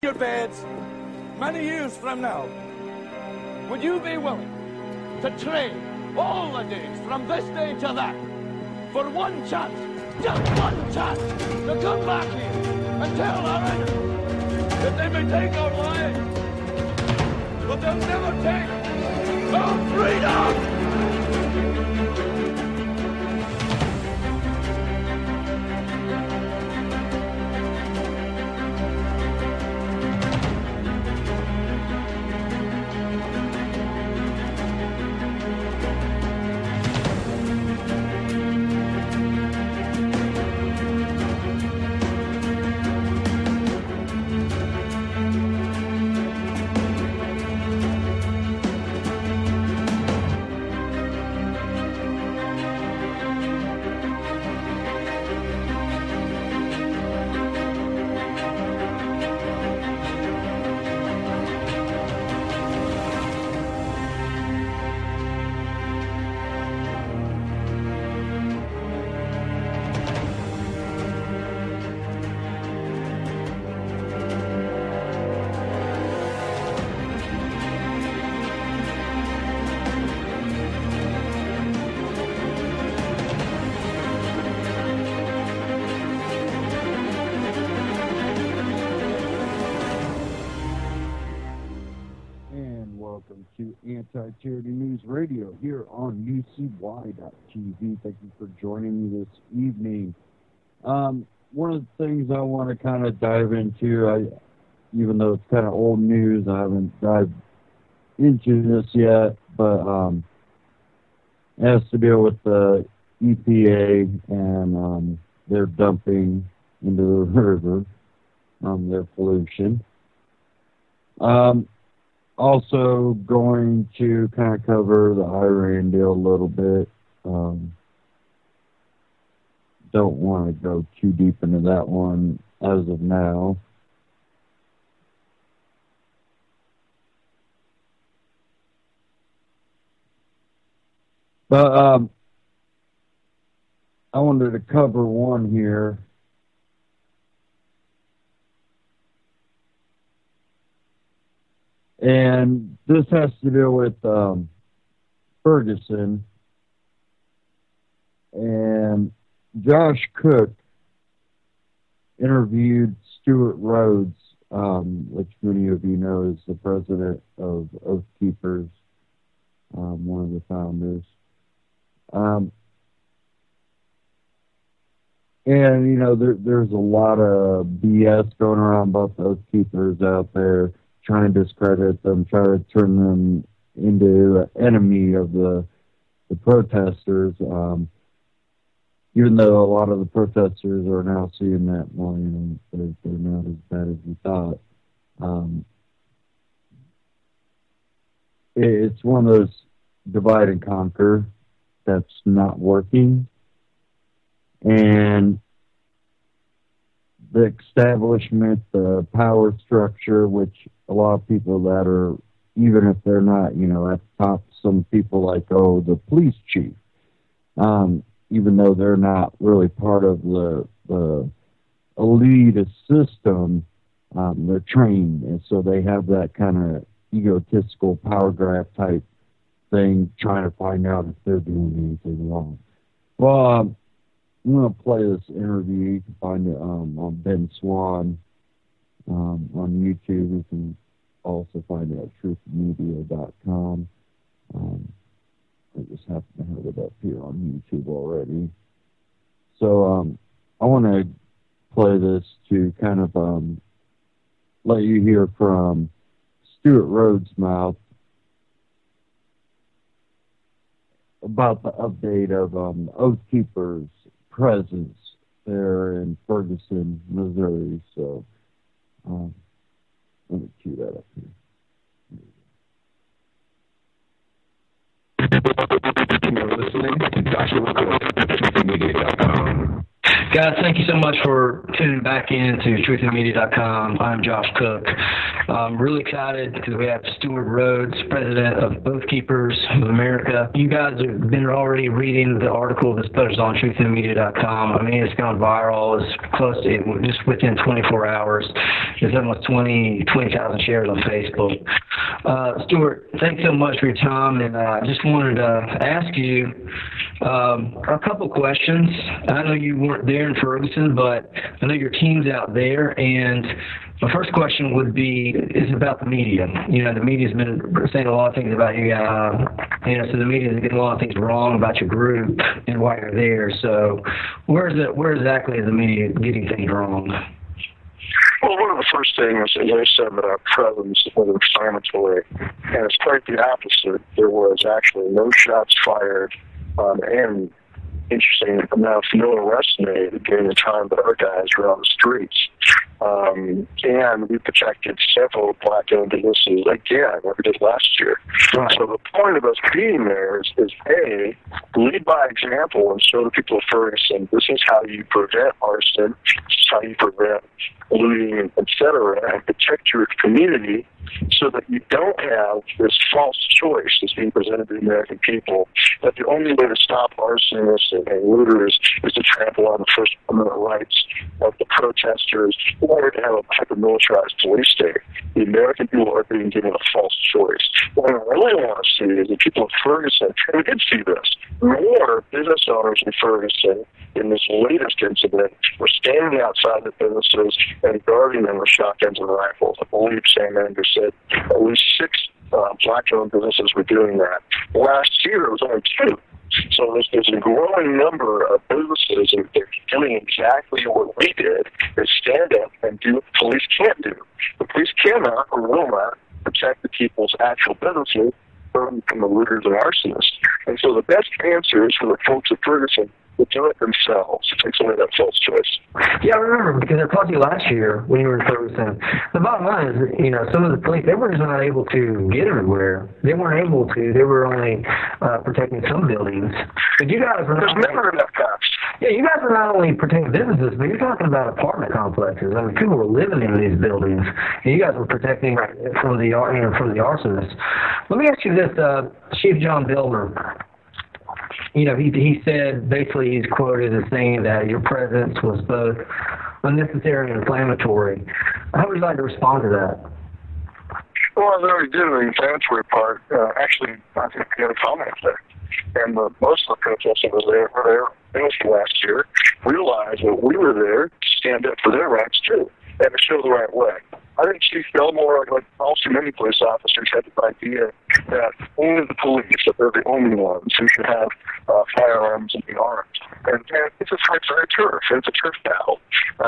your beds many years from now, would you be willing to trade all the days from this day to that for one chance, just one chance, to come back here and tell our enemies that they may take our lives, but they'll never take our freedom? Welcome to Anti-Tyranny News Radio here on UCY.TV. Thank you for joining me this evening. One of the things I want to kind of dive into, even though it's kind of old news, I haven't dived into this yet, but it has to deal with the EPA and their dumping into the river, their pollution. Also going to kind of cover the Iran deal a little bit. Don't want to go too deep into that one as of now. But I wanted to cover one here. And this has to do with Ferguson. And Josh Cook interviewed Stuart Rhodes, which many of you know is the president of Oath Keepers, one of the founders. And, you know, there's a lot of BS going around about the Oath Keepers out there, trying to discredit them, try to turn them into an enemy of the protesters, even though a lot of the protesters are now seeing that, well, you know, they're not as bad as we thought. It's one of those divide and conquer that's not working. And the establishment, the power structure, which a lot of people that are, even if they're not, you know, at the top, some people like, oh, the police chief, even though they're not really part of the elite system, they're trained, and so they have that kind of egotistical power grab type thing, trying to find out if they're doing anything wrong. Well, I'm going to play this interview. You can find it on Ben Swan on YouTube. You can also find it at truthmedia.com. I just happen to have it up here on YouTube already. So I want to play this to kind of let you hear from Stuart Rhodes' mouth about the update of Oath Keepers' presence there in Ferguson, Missouri. So let me cue that up here. You're listening to Joshua Cook, TruthMedia.com. Guys, thank you so much for tuning back in to TruthMedia.com. I'm Josh Cook. I'm really excited because we have Stuart Rhodes, president of Both Keepers of America. You guys have been already reading the article that's posted on truthinmedia.com. I mean, it's gone viral. It's close to, just within 24 hours, there's almost 20,000 shares on Facebook. Stuart, thanks so much for your time, and I just wanted to ask you a couple questions. I know you weren't there in Ferguson, but I know your team's out there, and my first question would be, is about the media. You know, the media's been saying a lot of things about you guys. You know, so the media's getting a lot of things wrong about your group and why you're there. So where exactly is the media getting things wrong? Well, one of the first things, as I said, that our presence was inflammatory, and it's quite the opposite. There was actually no shots fired, and interesting enough, no arrests made during the time that our guys were on the streets. And we protected several black-owned businesses again, like we did last year. Right. So the point of us being there is A, lead by example and show the people of Ferguson, this is how you prevent arson, this is how you prevent looting, etc., and protect your community so that you don't have this false choice that's being presented to the American people, that the only way to stop arsonists and looters is to trample on the First Amendment rights of the protesters or to have a hyper-militarized police state. The American people are being given a false choice. What I really want to see is the people of Ferguson, and we did see this, more business owners in Ferguson in this latest incident were standing outside the businesses and guarding them with shotguns and rifles. I believe Sam Andrews said at least 6 black-owned businesses were doing that. Last year, it was only 2. So there's a growing number of businesses that are doing exactly what we did, is stand up and do what the police can't do. The police cannot or will not protect the people's actual businesses from the looters and arsonists. And so the best answer is for the folks of Ferguson to do it themselves. It takes away that false choice. Yeah, I remember, because I talked to you last year when you were in Ferguson. The bottom line is, you know, some of the police, they were just not able to get everywhere. They weren't able to. They were only protecting some buildings. But you guys were There's never enough cops. Yeah, you guys were not only protecting businesses, but you're talking about apartment complexes. I mean, people were living in these buildings, and you guys were protecting from the arsonists. Let me ask you this, Chief John Bilder. You know, he said, basically he's quoted as saying that your presence was both unnecessary and inflammatory. How would you like to respond to that? Well, I already did the inflammatory part. Actually, I think we had a comment there. And most of the protesters were there last year realized that we were there to stand up for their rights, too, and to show the right way. I think Chief Belmore, like also many police officers, had the idea that only the police, that they're the only ones who should have firearms and be armed. And it's a fight for a turf. It's a turf battle.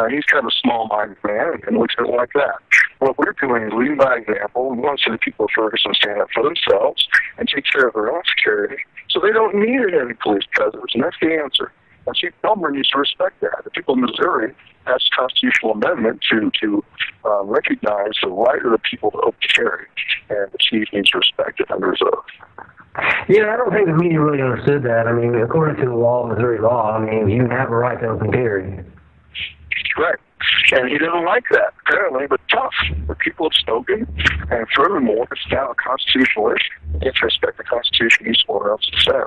He's kind of a small-minded man and looks at it like that. What we're doing is leading by example. We want to see the people of Ferguson stand up for themselves and take care of their own security so they don't need any police presence, and that's the answer. And Chief Belmore needs to respect that. The people of Missouri passed a constitutional amendment to recognize the right of the people to open carry, and the chief needs to respect it under his oath. Yeah, I don't think the media really understood that. I mean, according to the law, Missouri law, I mean, you have a right to open carry. Right. And he didn't like that, apparently, but tough. The people have spoken, and furthermore, it's now a constitutional issue. You have to respect the Constitution, each one else is said.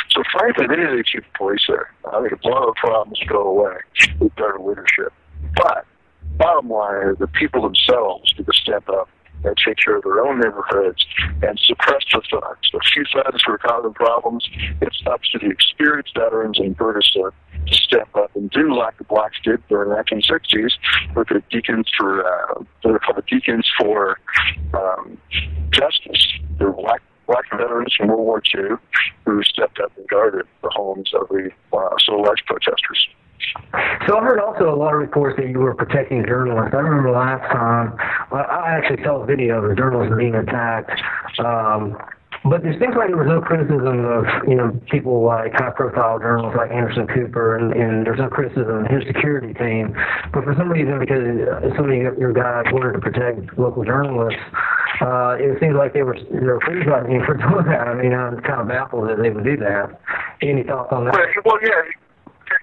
So frankly, they need to keep the police there. I think a lot of the problems go away with better leadership. But bottom line is the people themselves need to step up and take care of their own neighborhoods and suppress the thugs. The few thugs who are causing problems, it's up to the experienced veterans in Ferguson to step up and do like the blacks did during the 1960s with the deacons for, they're called the deacons for justice. They're black veterans from World War II who stepped up and guarded the homes of the civil rights protesters. So I heard also a lot of reports that you were protecting journalists. I remember last time, I actually saw a video of a journalist being attacked. But there seems like there was no criticism of, you know, people like high-profile journalists like Anderson Cooper, and there's no criticism of his security team. But for some reason, because so many of your guys wanted to protect local journalists, it seems like they were criticizing you for doing that. I mean, I'm kind of baffled that they would do that. Any thoughts on that? Well, yeah,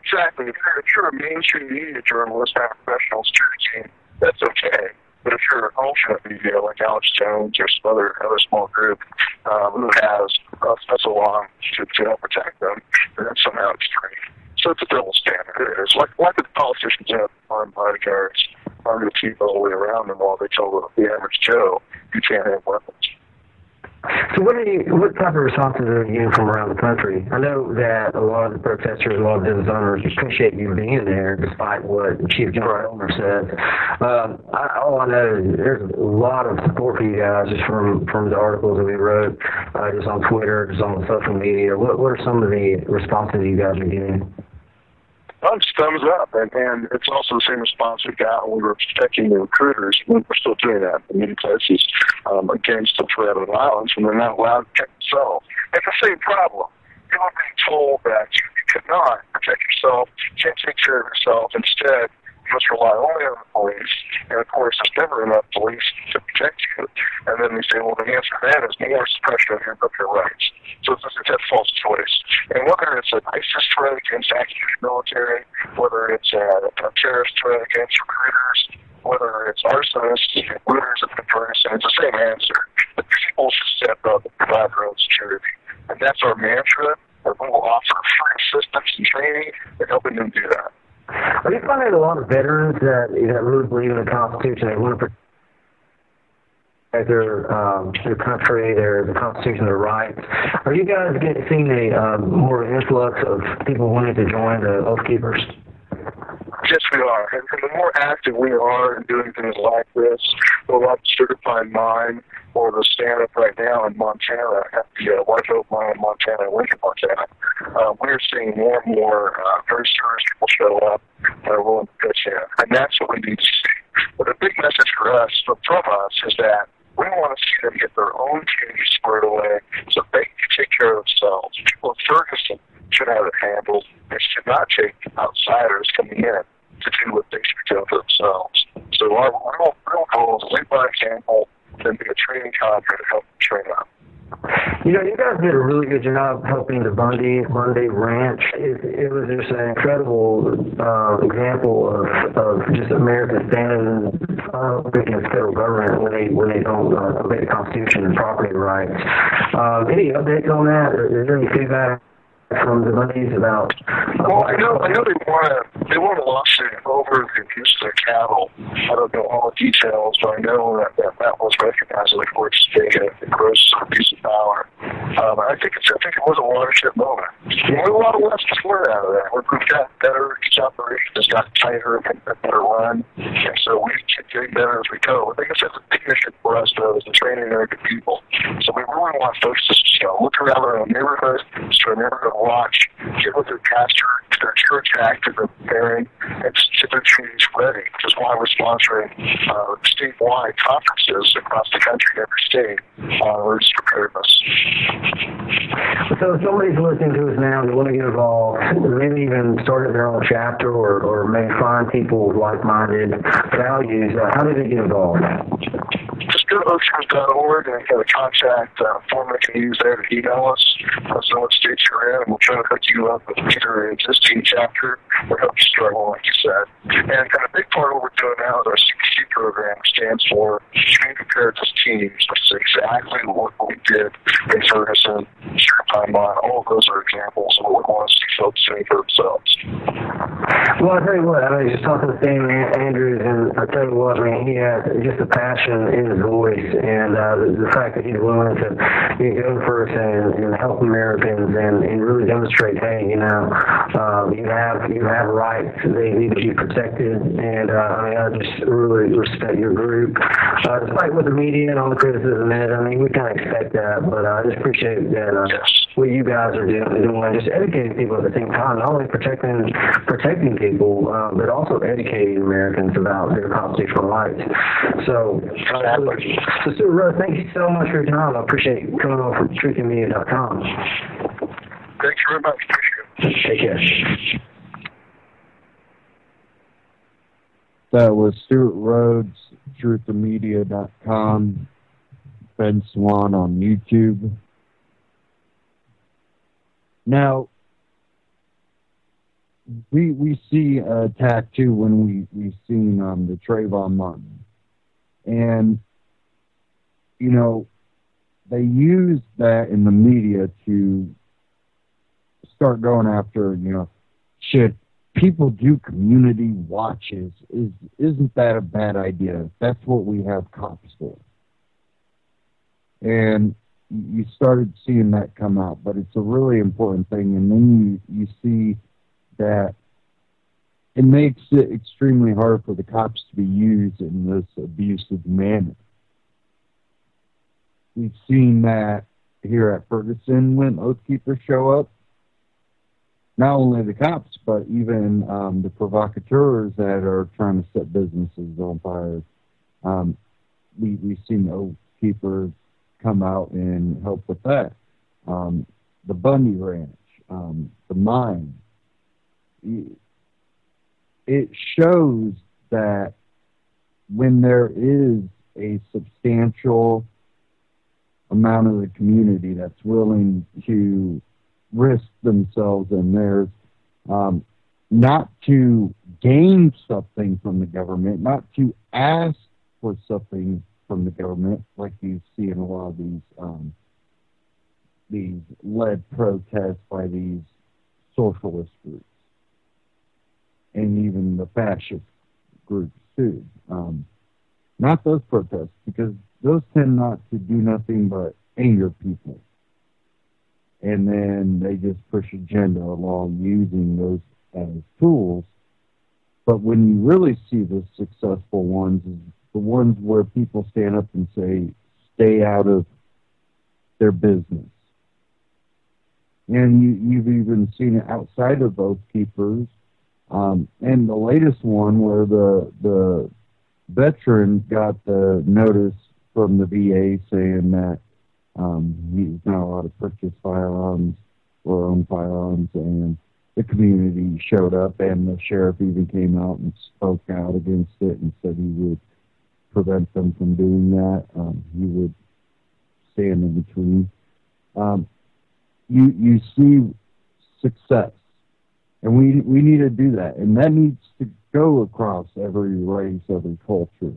exactly. If you're a mainstream media journalist, not a professional security team, that's okay. But if you're an alternate media like Alex Jones or some other small group who has a special law to help protect them, then that's somehow extreme. So it's a double standard. It is. Like the politicians have armed bodyguards, armed people all the way around them while they tell the average Joe, you can't have weapons. So what type of responses are you getting from around the country? I know that a lot of the protesters, a lot of business owners appreciate you being there, despite what Chief John Elmer said. All I know is there's a lot of support for you guys just from the articles that we wrote, just on Twitter, just on social media. What are some of the responses you guys are getting? Just thumbs up, and it's also the same response we got when we were protecting the recruiters. We're still doing that in many places against the threat of violence, and they're not allowed to protect themselves. It's the same problem. People are being told that you cannot protect yourself, you can't take care of yourself. Instead, you must rely only on the police, and of course, there's never enough police to protect you. And then they say, well, the answer to that is more suppression of your rights. So it's a false choice. And whether it's an ISIS threat against active military, whether it's a terrorist threat against recruiters, whether it's arsonists and looters at the person, it's the same answer. The people should step up and provide their own security. And that's our mantra, and we will offer free assistance and training and helping them do that. Are you finding a lot of veterans that really believe in the Constitution, they want to protect their country, the Constitution, their rights? Are you guys seeing a more influx of people wanting to join the Oath Keepers? Yes, we are. And the more active we are in doing things like this, the like Certified Mine or the stand-up right now in Montana, at the White Oak Mine in Montana, Lincoln, Montana, we're seeing more and more very serious people show up that are willing to pitch in. And that's what we need to see. But the big message for us, from us, is that we want to see them get their own community squared away so they can take care of themselves. People in Ferguson should have it handled. They should not take outsiders coming in to do what they should be doing for themselves. So our real goal is to lead by example and be a training cadre to help them train up. You guys did a really good job helping the Bundy Ranch. It was just an incredible example of just America standing against federal government when they don't obey the Constitution and property rights. Any updates on that? Is there any feedback from the Bundys about? Well, I know they won a lawsuit over the abuse of their cattle. I don't know all the details, but I know that was recognized in the courts as being a gross abuse of power. I think it was a watershed moment. We have a lot of lessons learned out of that. We've got better. Each operation has gotten tighter and better run, and so we keep getting better as we go. I think it's a big mission for us, though, is the training American people. So we really want folks to look around their own neighborhood, to their neighborhood watch, get with their pastor, to their church active and preparing, and just get their treaties ready, which is why we're sponsoring statewide conferences across the country in every state on emergency preparedness. So if somebody's listening to us now, they want to get involved, maybe even start their own chapter or maybe find people with like-minded values, how do they get involved? Just go to oathkeepers.org and get a contact form they can use there to email us. Let us know what states you're in, and we'll try to hook you up with either an existing chapter or help you start one, like you said. And kind of a big part of what we're doing now is our CPC program, which stands for Community Preparedness Teams, which is exactly what we did in Ferguson, Certified Mine. All of those are examples of what we want to see folks doing for themselves. Well, I tell you what, I was just talking to Sam Andrews, and I tell you what, man, he has just a passion in his voice, and the fact that he's willing to go first and help Americans and really demonstrate, hey, you have rights, they need to be protected, and I just really respect your group. Despite what the media and all the criticism is, we kind of expect that, but I just appreciate that what you guys are doing, just educating people at the same time, not only protecting people, but also educating Americans about their constitutional rights. So, Stuart Rose, thank you so much for your time. I appreciate you coming over from truthinmedia.com. Thanks very much. Appreciate it. Take care. That was Stuart Rhodes, truthinmedia.com, Ben Swan on YouTube. Now, we see attack too when we seen the Trayvon Martin. And, you know, they use that in the media to start going after, should people do community watches? Isn't that a bad idea? That's what we have cops for. And you started seeing that come out, but it's a really important thing. And then you see that it makes it extremely hard for the cops to be used in this abusive manner. We've seen that here at Ferguson when Oath Keepers show up. Not only the cops, but even the provocateurs that are trying to set businesses on fire. We've seen Oath Keepers come out and help with that. The Bundy Ranch, the mine. It shows that when there is a substantial amount of the community that's willing to risk themselves and theirs, not to gain something from the government, not to ask for something from the government, like you see in a lot of these led protests by these socialist groups and even the fascist groups too. Not those protests, because those tend not to do nothing but anger people. And then they just push agenda along using those as tools. But when you really see the successful ones, is the ones where people stand up and say, stay out of their business. And you've even seen it outside of Oath Keepers. And the latest one where the veteran got the notice from the VA saying that he's not allowed to purchase firearms or own firearms, and the community showed up, and the sheriff even came out and spoke out against it and said he would prevent them from doing that. He would stand in between. You see success, and we need to do that, and that needs to go across every race, every culture.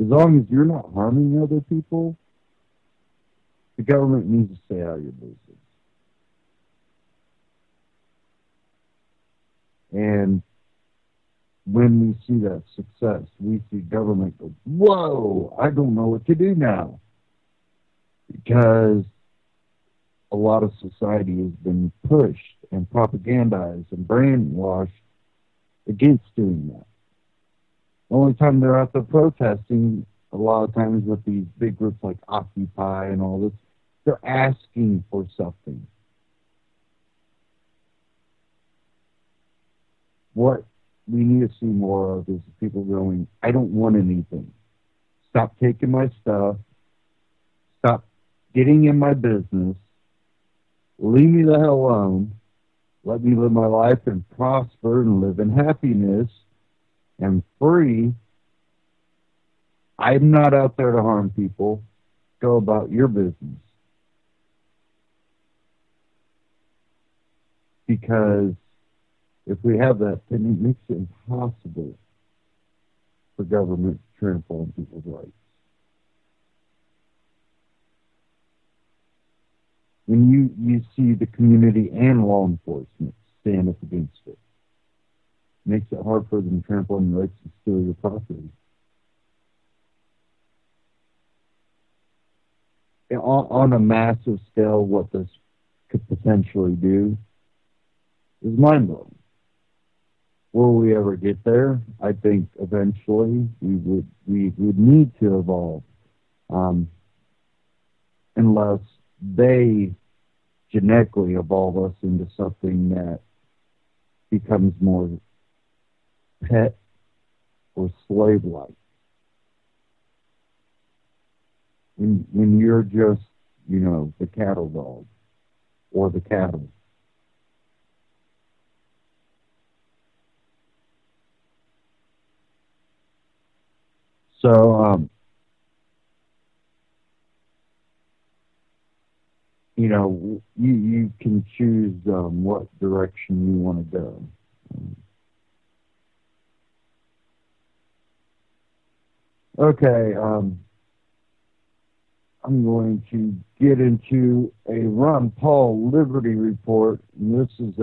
As long as you're not harming other people, the government needs to stay out of your business. And when we see that success, we see government go, whoa, I don't know what to do now. Because a lot of society has been pushed and propagandized and brainwashed against doing that. The only time they're out there protesting, a lot of times with these big groups like Occupy and all this, they're asking for something. What we need to see more of is people going, I don't want anything. Stop taking my stuff. Stop getting in my business. Leave me the hell alone. Let me live my life and prosper and live in happiness and free. I'm not out there to harm people. Go about your business. Because if we have that, then it makes it impossible for government to trample on people's rights. When you see the community and law enforcement stand up against it, it makes it hard for them to trample on your rights and steal your property. On a massive scale, what this could potentially do is mind-blowing. Will we ever get there? I think eventually we would need to evolve, unless they genetically evolve us into something that becomes more pet or slave-like. When you're just, the cattle dog or the cattle. So, you can choose what direction you want to go. Okay, I'm going to get into a Ron Paul Liberty Report, and this is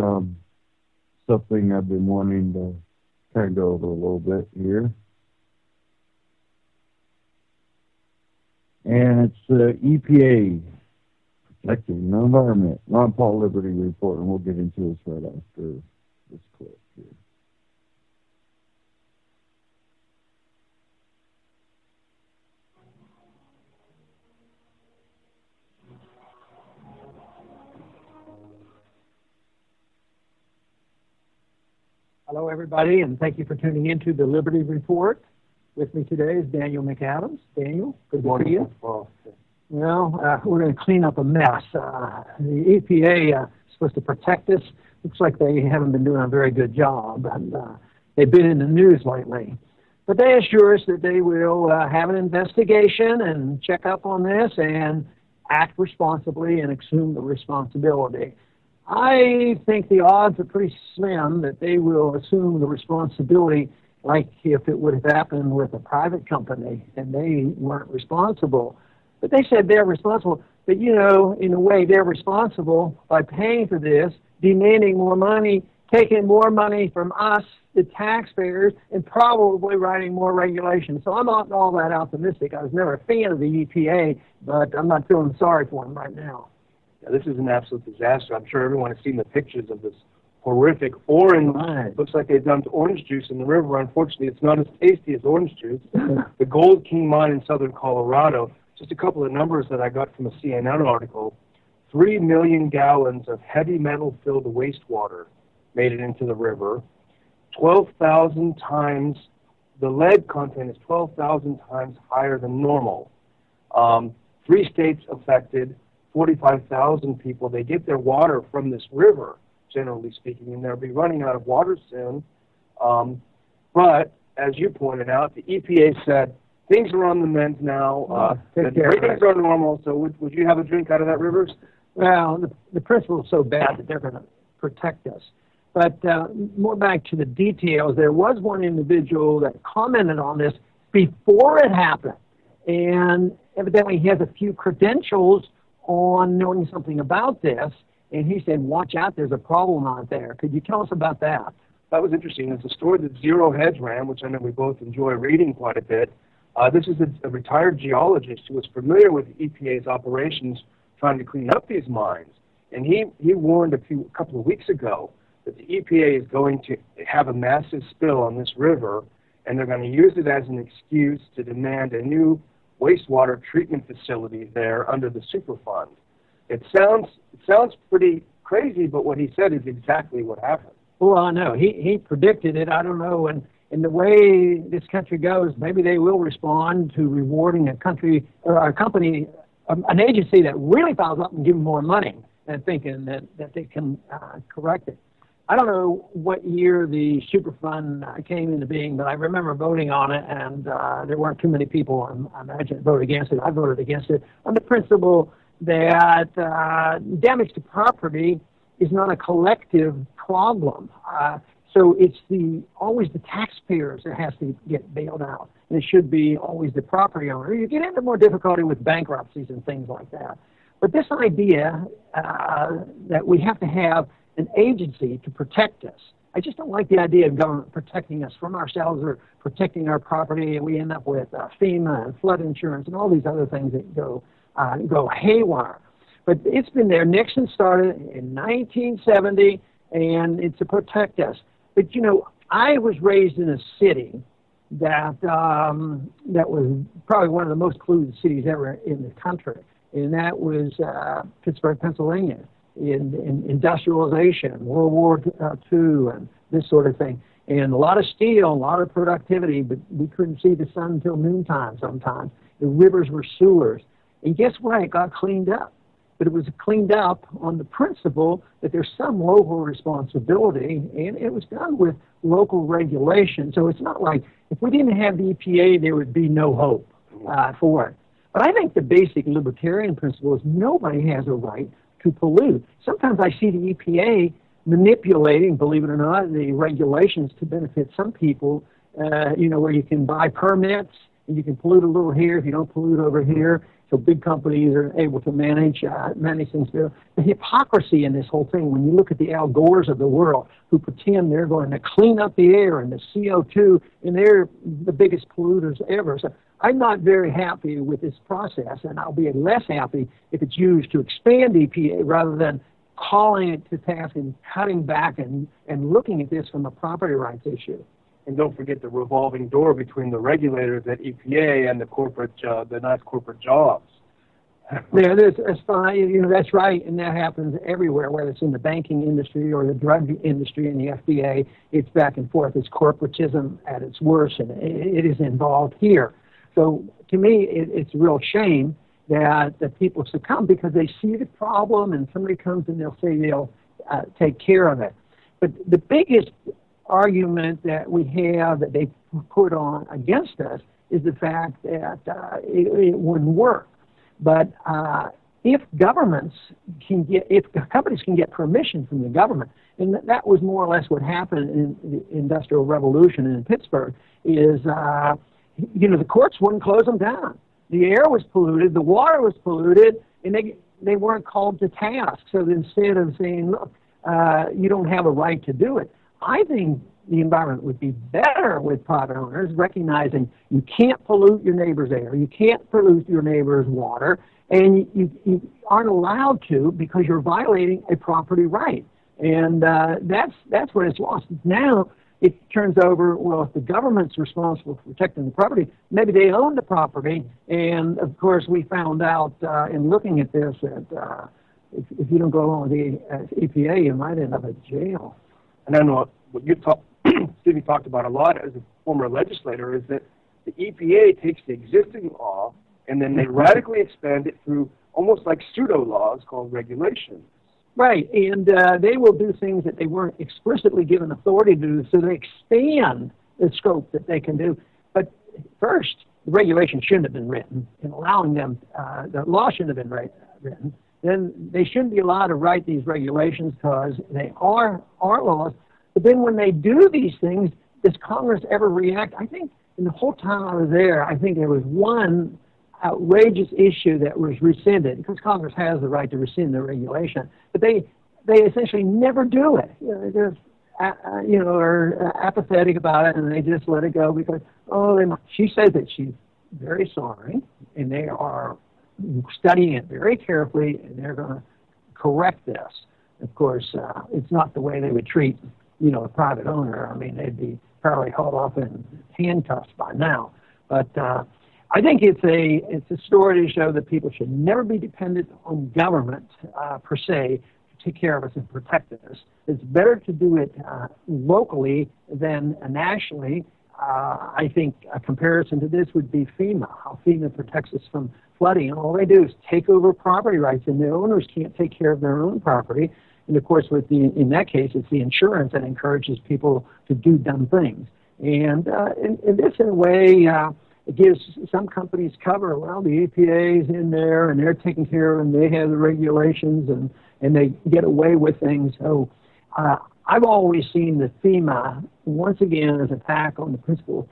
something I've been wanting to kind of go over a little bit here. And it's the EPA protecting the environment. Ron Paul Liberty Report, and we'll get into this right after this clip here. Hello, everybody, and thank you for tuning into the Liberty Report. With me today is Daniel McAdams. Daniel, good to see you. Well, we're going to clean up a mess. The EPA is supposed to protect us. Looks like they haven't been doing a very good job, and they've been in the news lately. But they assure us that they will have an investigation and check up on this and act responsibly and assume the responsibility. I think the odds are pretty slim that they will assume the responsibility like if it would have happened with a private company and they weren't responsible. But they said they're responsible. But, you know, in a way, they're responsible by paying for this, demanding more money, taking more money from us, the taxpayers, and probably writing more regulations. So I'm not all that optimistic. I was never a fan of the EPA, but I'm not feeling sorry for them right now. Yeah, this is an absolute disaster. I'm sure everyone has seen the pictures of this horrific orange. Right. Looks like they dumped orange juice in the river. Unfortunately, it's not as tasty as orange juice. The Gold King mine in southern Colorado, just a couple of numbers that I got from a CNN article, 3 million gallons of heavy metal-filled wastewater made it into the river. 12,000 times, the lead content is 12,000 times higher than normal. 3 states affected, 45,000 people. They get their water from this river, generally speaking, and they'll be running out of water soon. But, as you pointed out, the EPA said things are on the mend now. Things are normal, so would you have a drink out of that, Rivers? Well, the principle is so bad that they're going to protect us. But more back to the details, there was one individual that commented on this before it happened, and evidently he has a few credentials on knowing something about this, and he said, watch out, there's a problem out there. Could you tell us about that? That was interesting. It's a story that Zero Hedge ran, which I know we both enjoy reading quite a bit. This is a retired geologist who was familiar with EPA's operations trying to clean up these mines. And he warned a couple of weeks ago that the EPA is going to have a massive spill on this river, and they're going to use it as an excuse to demand a new wastewater treatment facility there under the Superfund. It sounds pretty crazy, but what he said is exactly what happened. Well, I know. He predicted it. I don't know. And in the way this country goes, maybe they will respond to rewarding a country or a company, an agency that really follows up and give them more money and thinking that they can correct it. I don't know what year the Superfund came into being, but I remember voting on it, and there weren't too many people, I imagine, that voted against it. I voted against it on the principle that damage to property is not a collective problem. So it's always the taxpayers that has to get bailed out, and it should be always the property owner. You get into more difficulty with bankruptcies and things like that. But this idea that we have to have an agency to protect us, I just don't like the idea of government protecting us from ourselves or protecting our property, and we end up with FEMA and flood insurance and all these other things that go haywire. But it's been there. Nixon started in 1970, and it's to protect us. But, you know, I was raised in a city that was probably one of the most polluted cities ever in the country, and that was Pittsburgh, Pennsylvania, in industrialization, World War II, and this sort of thing. And a lot of steel, a lot of productivity, but we couldn't see the sun until noontime sometimes. The rivers were sewers. And guess what? It got cleaned up. But it was cleaned up on the principle that there's some local responsibility, and it was done with local regulation. So it's not like if we didn't have the EPA, there would be no hope for it. But I think the basic libertarian principle is nobody has a right to pollute. Sometimes I see the EPA manipulating, believe it or not, the regulations to benefit some people, where you can buy permits and you can pollute a little here if you don't pollute over here. So big companies are able to manage things better. The hypocrisy in this whole thing, when you look at the Al Gores of the world who pretend they're going to clean up the air and the CO2, and they're the biggest polluters ever. So I'm not very happy with this process, and I'll be less happy if it's used to expand EPA rather than calling it to task and cutting back and looking at this from a property rights issue. And don't forget the revolving door between the regulators at EPA and the corporate, the nice corporate jobs. Yeah, that's fine. You know, that's right, and that happens everywhere, whether it's in the banking industry or the drug industry and the FDA. It's back and forth. It's corporatism at its worst, and it is involved here. So to me, it's a real shame that people succumb because they see the problem, and somebody comes and they'll say they'll take care of it. But the biggest argument that we have that they put on against us is the fact that it wouldn't work. But if governments if companies can get permission from the government, and that was more or less what happened in the Industrial Revolution in Pittsburgh, is the courts wouldn't close them down. The air was polluted, the water was polluted, and they weren't called to task. So instead of saying, look, you don't have a right to do it, I think the environment would be better with private owners recognizing you can't pollute your neighbor's air, you can't pollute your neighbor's water, and you aren't allowed to because you're violating a property right. And that's what it's lost. Now it turns over, well, if the government's responsible for protecting the property, maybe they own the property. And, of course, we found out in looking at this that if you don't go along with the EPA, you might end up in jail. And I know what you've talked about a lot as a former legislator is that the EPA takes the existing law and then they radically expand it through almost like pseudo-laws called regulations. Right, and they will do things that they weren't explicitly given authority to do, so they expand the scope that they can do. But first, the regulation shouldn't have been written, and allowing them, the law shouldn't have been written. Then they shouldn't be allowed to write these regulations because they are laws. But then when they do these things, does Congress ever react? I think in the whole time I was there, I think there was one outrageous issue that was rescinded, because Congress has the right to rescind the regulation, but they essentially never do it. They're are apathetic about it, and they just let it go because she says that she's very sorry, and they are studying it very carefully, and they're going to correct this. Of course, it's not the way they would treat a private owner. I mean, they'd be probably hauled off in handcuffs by now, but. I think it's a story to show that people should never be dependent on government per se to take care of us and protect us. It's better to do it locally than nationally. I think a comparison to this would be FEMA, how FEMA protects us from flooding. And all they do is take over property rights, and the owners can't take care of their own property. And, of course, in that case, it's the insurance that encourages people to do dumb things. And in this, in a way, it gives some companies cover. Well, the EPA is in there, and they're taking care of them. They have the regulations, and they get away with things. So I've always seen the FEMA, once again, as an attack on the principle of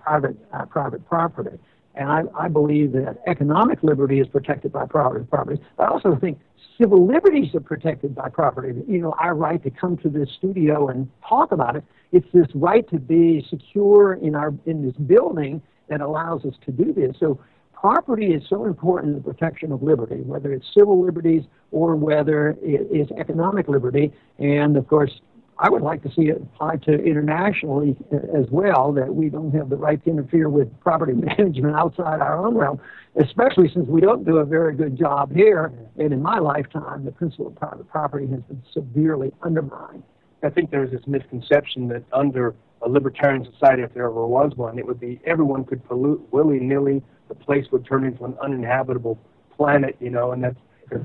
private property. And I believe that economic liberty is protected by private property. I also think civil liberties are protected by property. Our right to come to this studio and talk about it. It's this right to be secure in this building that allows us to do this. So property is so important in the protection of liberty, whether it's civil liberties or whether it is economic liberty. And, of course, I would like to see it applied to internationally as well, that we don't have the right to interfere with property management outside our own realm, especially since we don't do a very good job here. And in my lifetime, the principle of private property has been severely undermined. I think there's this misconception that under a libertarian society, if there ever was one, it would be everyone could pollute willy-nilly. The place would turn into an uninhabitable planet, and that's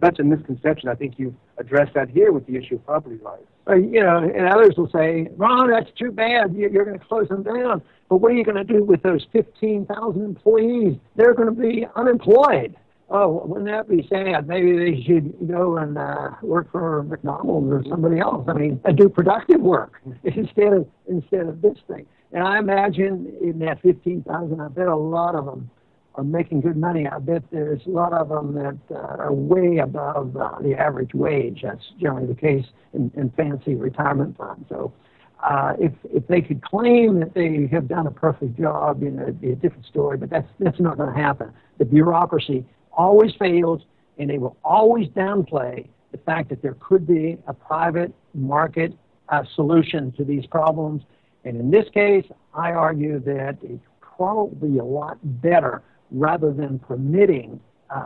such a misconception. I think you've addressed that here with the issue of property rights. And others will say, Ron, that's too bad. You're going to close them down. But what are you going to do with those 15,000 employees? They're going to be unemployed. Oh, wouldn't that be sad? Maybe they should go and work for McDonald's or somebody else. I mean, do productive work instead of this thing. And I imagine in that 15,000, I bet a lot of them are making good money. I bet there's a lot of them that are way above the average wage. That's generally the case in fancy retirement funds. So if they could claim that they have done a perfect job, it'd be a different story, but that's not going to happen. The bureaucracy always fails, and they will always downplay the fact that there could be a private market solution to these problems. And in this case, I argue that it's probably a lot better rather than permitting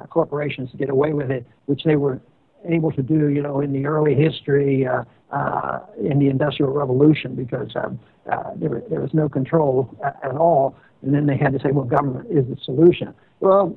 corporations to get away with it, which they were able to do, in the early history in the Industrial Revolution, because there was no control at all. And then they had to say, well, government is the solution. Well,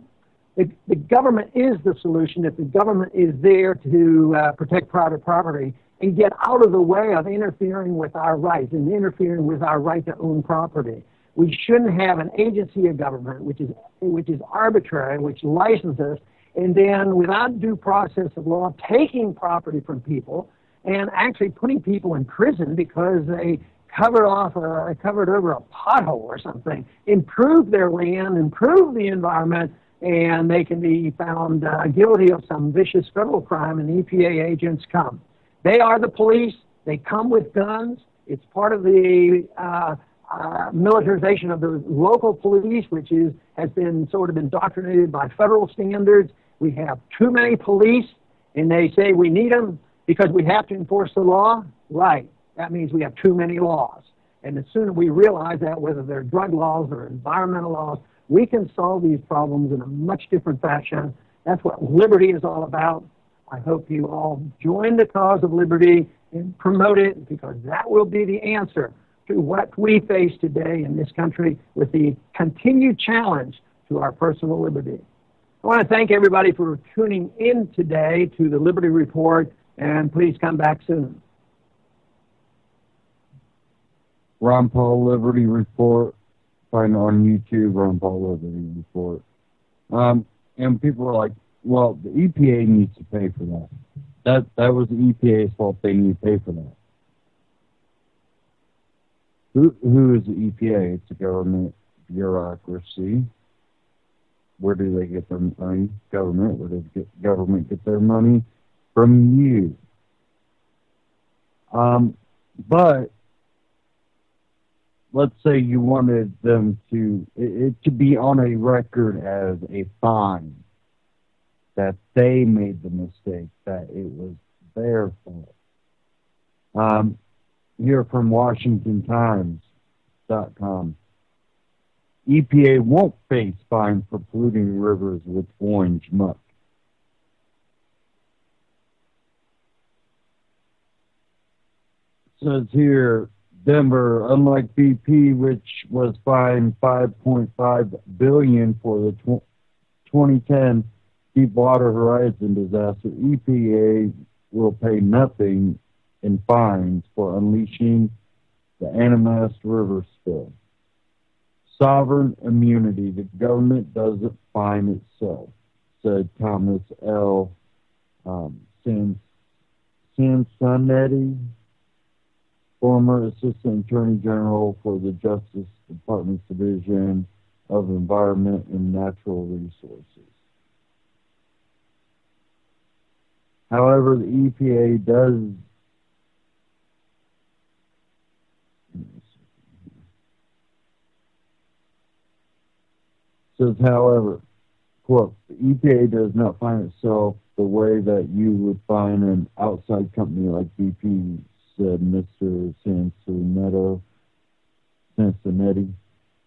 the government is the solution if the government is there to protect private property and get out of the way of interfering with our rights and interfering with our right to own property. We shouldn't have an agency of government which is arbitrary, which licenses, and then without due process of law, taking property from people and actually putting people in prison because they covered over a pothole or something, improve their land, improve the environment, and they can be found guilty of some vicious federal crime, and EPA agents come. They are the police. They come with guns. It's part of the militarization of the local police, which has been sort of indoctrinated by federal standards. We have too many police, and they say we need them because we have to enforce the law. Right. That means we have too many laws. And the sooner we realize that, whether they're drug laws or environmental laws, we can solve these problems in a much different fashion. That's what liberty is all about. I hope you all join the cause of liberty and promote it, because that will be the answer to what we face today in this country with the continued challenge to our personal liberty. I want to thank everybody for tuning in today to the Liberty Report, and please come back soon. Ron Paul Liberty Report. Find on YouTube, Ron Paul Liberty Report. And people are like, well, the EPA needs to pay for that. That was the EPA's fault. They need to pay for that. Who is the EPA? It's a government bureaucracy. Where do they get their money? Government. Where does government get their money? From you. But let's say you wanted them it to be on a record as a fine, that they made the mistake, that it was their fault. Here from WashingtonTimes.com. EPA won't face fine for polluting rivers with orange muck. It says here, Denver, unlike BP, which was fined $5.5 billion for the 2010 Deepwater Horizon disaster, EPA will pay nothing in fines for unleashing the Animas River spill. Sovereign immunity. The government doesn't fine itself, said Thomas L. Sansonetti, former Assistant Attorney General for the Justice Department's Division of Environment and Natural Resources. However, the EPA does says, however, quote, the EPA does not find itself the way that you would find an outside company like BP, said Mr. Sansonetti,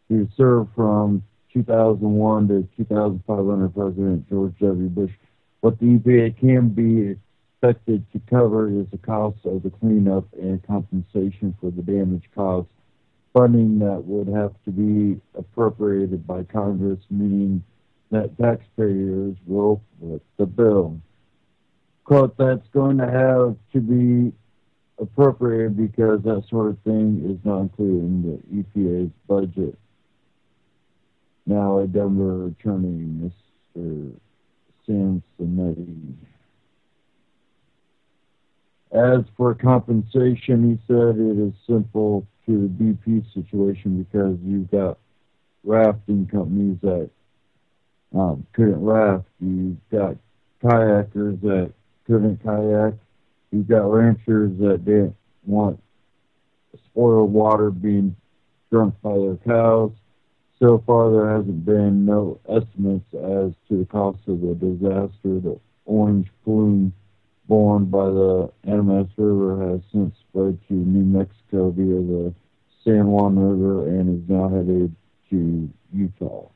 who served from 2001 to 2005 under President George W. Bush. What the EPA can be expected to cover is the cost of the cleanup and compensation for the damage caused. Funding that would have to be appropriated by Congress, meaning that taxpayers will foot the bill. Quote, that's going to have to be appropriated because that sort of thing is not included in the EPA's budget. Now a Denver attorney, Mr. Sansonetti. As for compensation, he said it is simple to the BP situation because you've got rafting companies that couldn't raft. You've got kayakers that couldn't kayak. You've got ranchers that didn't want spoiled water being drunk by their cows. So far, there hasn't been no estimates as to the cost of the disaster. The orange plume borne by the Animas River has since spread to New Mexico via the San Juan River and is now headed to Utah.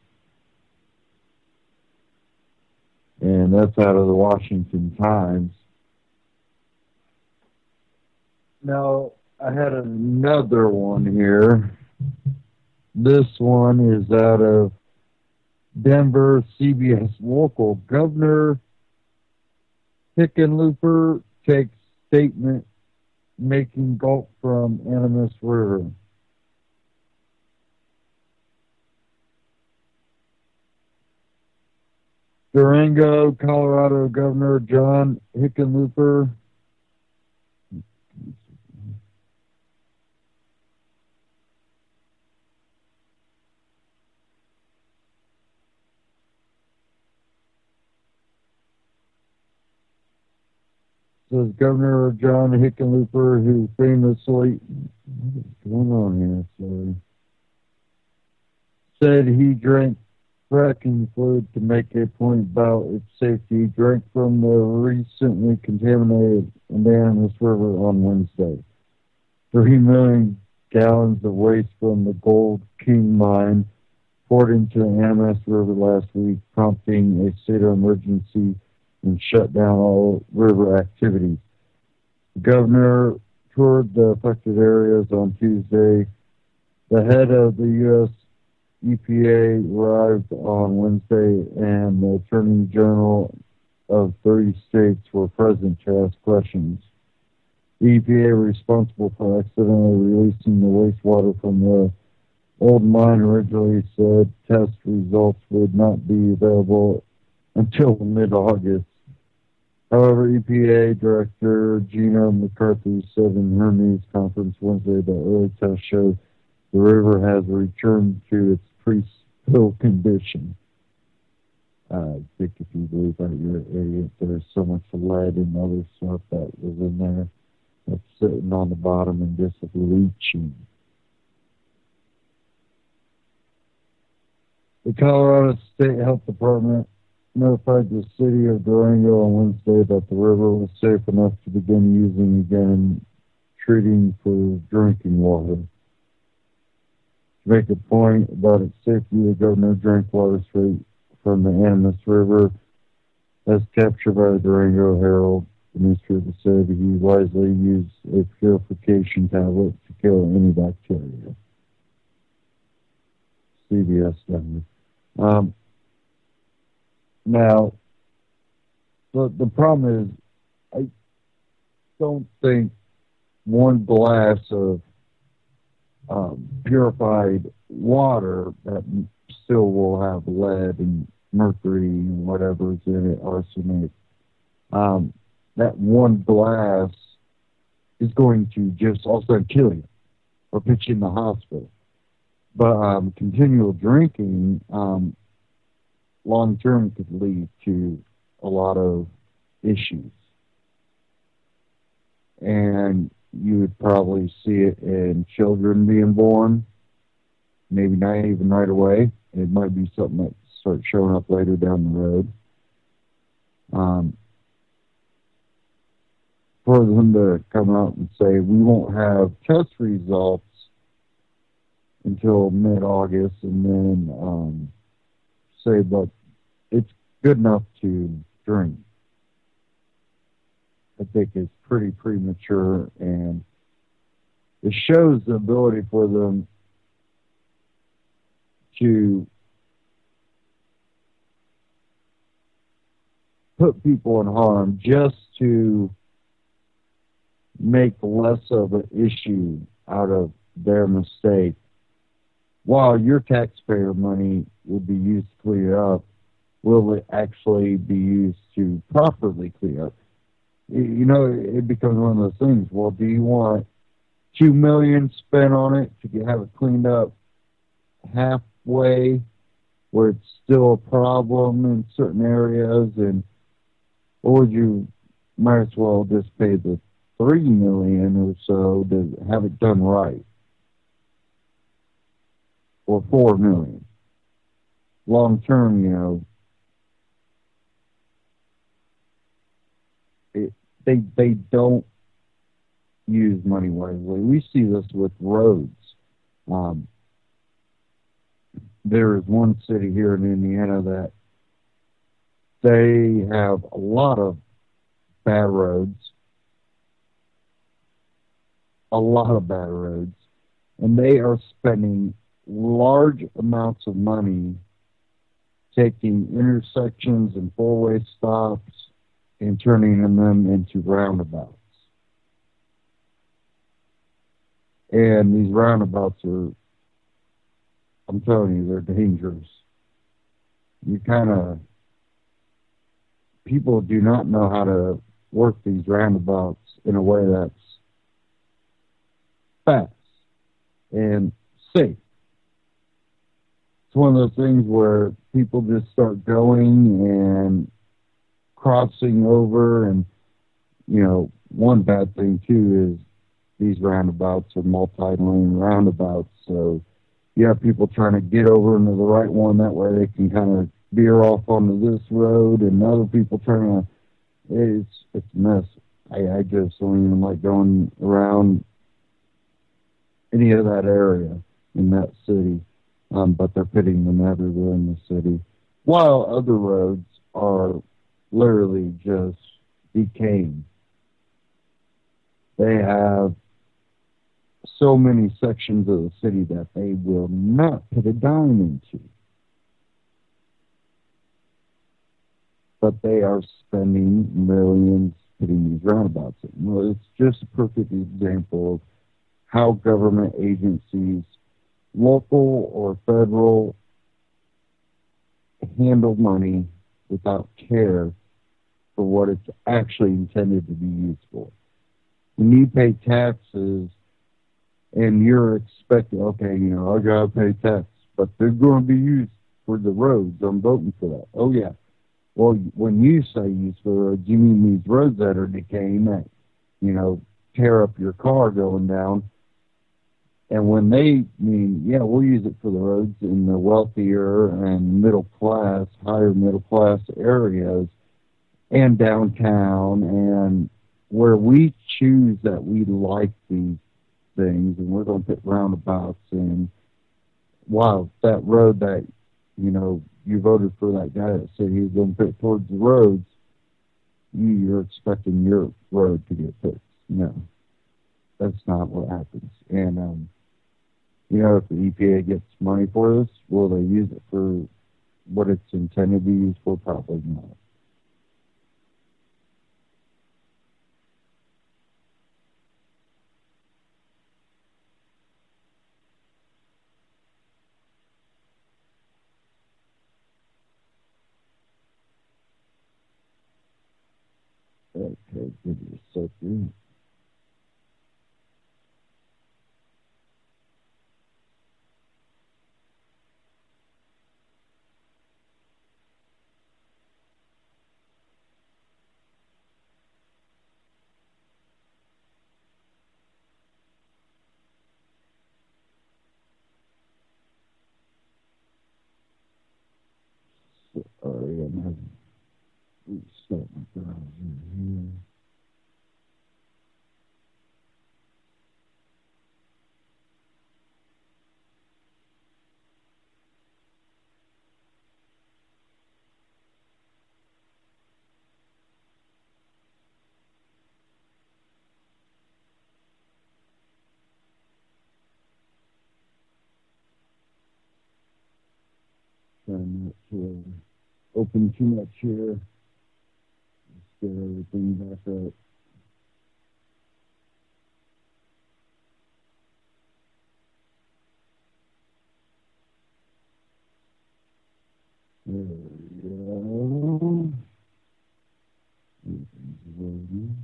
And that's out of the Washington Times. Now, I had another one here. This one is out of Denver, CBS local. Governor Hickenlooper takes statement making gulp from Animas River. Durango, Colorado Governor John Hickenlooper says Governor John Hickenlooper, who famously, what is going on here? Sorry. Said he drank fracking fluid to make a point about its safety. He drank from the recently contaminated Animas River on Wednesday. 3 million gallons of waste from the Gold King mine poured into the Animas River last week, prompting a state of emergency and shut down all river activities. The governor toured the affected areas on Tuesday. The head of the U.S. EPA arrived on Wednesday, and the Attorney General of 30 states were present to ask questions. The EPA responsible for accidentally releasing the wastewater from the old mine originally said test results would not be available until mid-August. However, EPA Director Gina McCarthy said in her news conference Wednesday that early tests showed the river has returned to its pre-spill condition. I think if you believe that, you're an idiot. There's so much lead and other stuff that was in there that's sitting on the bottom and just leaching. The Colorado State Health Department notified the city of Durango on Wednesday that the river was safe enough to begin using again, treating for drinking water. To make a point about its safety, the governor drank water straight from the Animas River, as captured by the Durango Herald. The newspaper said he wisely used a purification tablet to kill any bacteria. CBS down there. Now, the problem is, I don't think one glass of purified water that still will have lead and mercury and whatever's in it, arsenic, that one glass is going to just also kill you or put you in the hospital. But continual drinking long-term could lead to a lot of issues. And you would probably see it in children being born, maybe not even right away. It might be something that starts showing up later down the road. For them to come out and say, we won't have test results until mid-August, and then say, but it's good enough to drink, I think it's pretty premature, and it shows the ability for them to put people in harm just to make less of an issue out of their mistake. While your taxpayer money will be used to clear up, will it actually be used to properly clear up? You know, it becomes one of those things. Well, do you want $2 million spent on it to have it cleaned up halfway, where it's still a problem in certain areas, and or you might as well just pay the 3 million or so to have it done right, or 4 million. Long term, they don't use money wisely. We see this with roads. Um, there is one city here in Indiana that they have a lot of bad roads, and they are spending large amounts of money taking intersections and four-way stops and turning them into roundabouts. And these roundabouts are, I'm telling you, they're dangerous. People do not know how to work these roundabouts in a way that's fast and safe. It's one of those things where people just start going and crossing over, and one bad thing too is these roundabouts are multi-lane roundabouts, so you have people trying to get over into the right one, that way they can kind of veer off onto this road, and other people trying to, it's a mess. I just don't even like going around any of that area in that city, but they're pitting them everywhere in the city, while other roads are literally just decaying. They have so many sections of the city that they will not put a dime into. But they are spending millions putting these roundabouts in. Well, it's just a perfect example of how government agencies, local or federal, handle money without care for what it's actually intended to be used for. When you pay taxes and you're expecting, okay, I gotta pay tax, but they're going to be used for the roads. I'm voting for that. Oh yeah. Well, when you say use for the roads, you mean these roads that are decaying that, tear up your car going down. And when they mean, yeah, we'll use it for the roads in the wealthier and higher middle class areas and downtown, and where we choose that we like these things, and we're going to put roundabouts in. Wow, that road that, you voted for that guy that said he was going to put towards the roads, you're expecting your road to get fixed. No, that's not what happens. And, if the EPA gets money for this, will they use it for what it's intended to be used for? Probably not. Okay, give me a second. Sorry, I'm having to restart my browser here. Trying not to open too much here. Let's get everything back up. There we go. Everything's loading.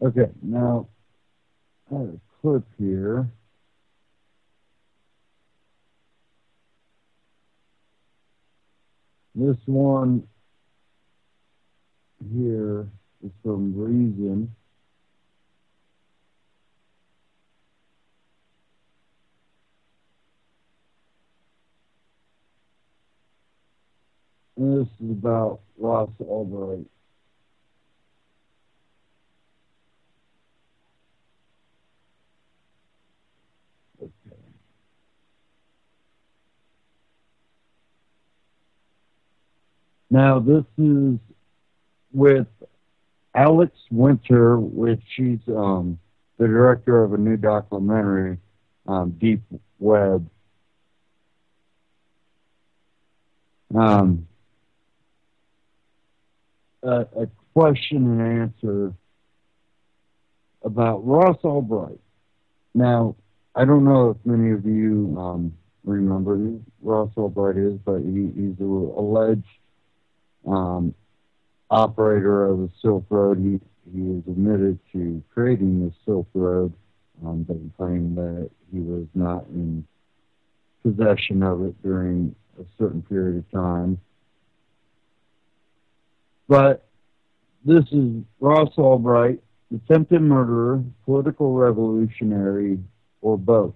Okay, now I have a clip here. This one here is from Reason. And this is about Ross Albright. Okay. Now this is with Alex Winter, which she's the director of a new documentary, Deep Web. A question and answer about Ross Albright. Now, I don't know if many of you remember who Ross Albright is, but he's an alleged operator of the Silk Road. He is admitted to creating the Silk Road, but he claimed that he was not in possession of it during a certain period of time. But this is Ross Albright, attempted murderer, political revolutionary, or both.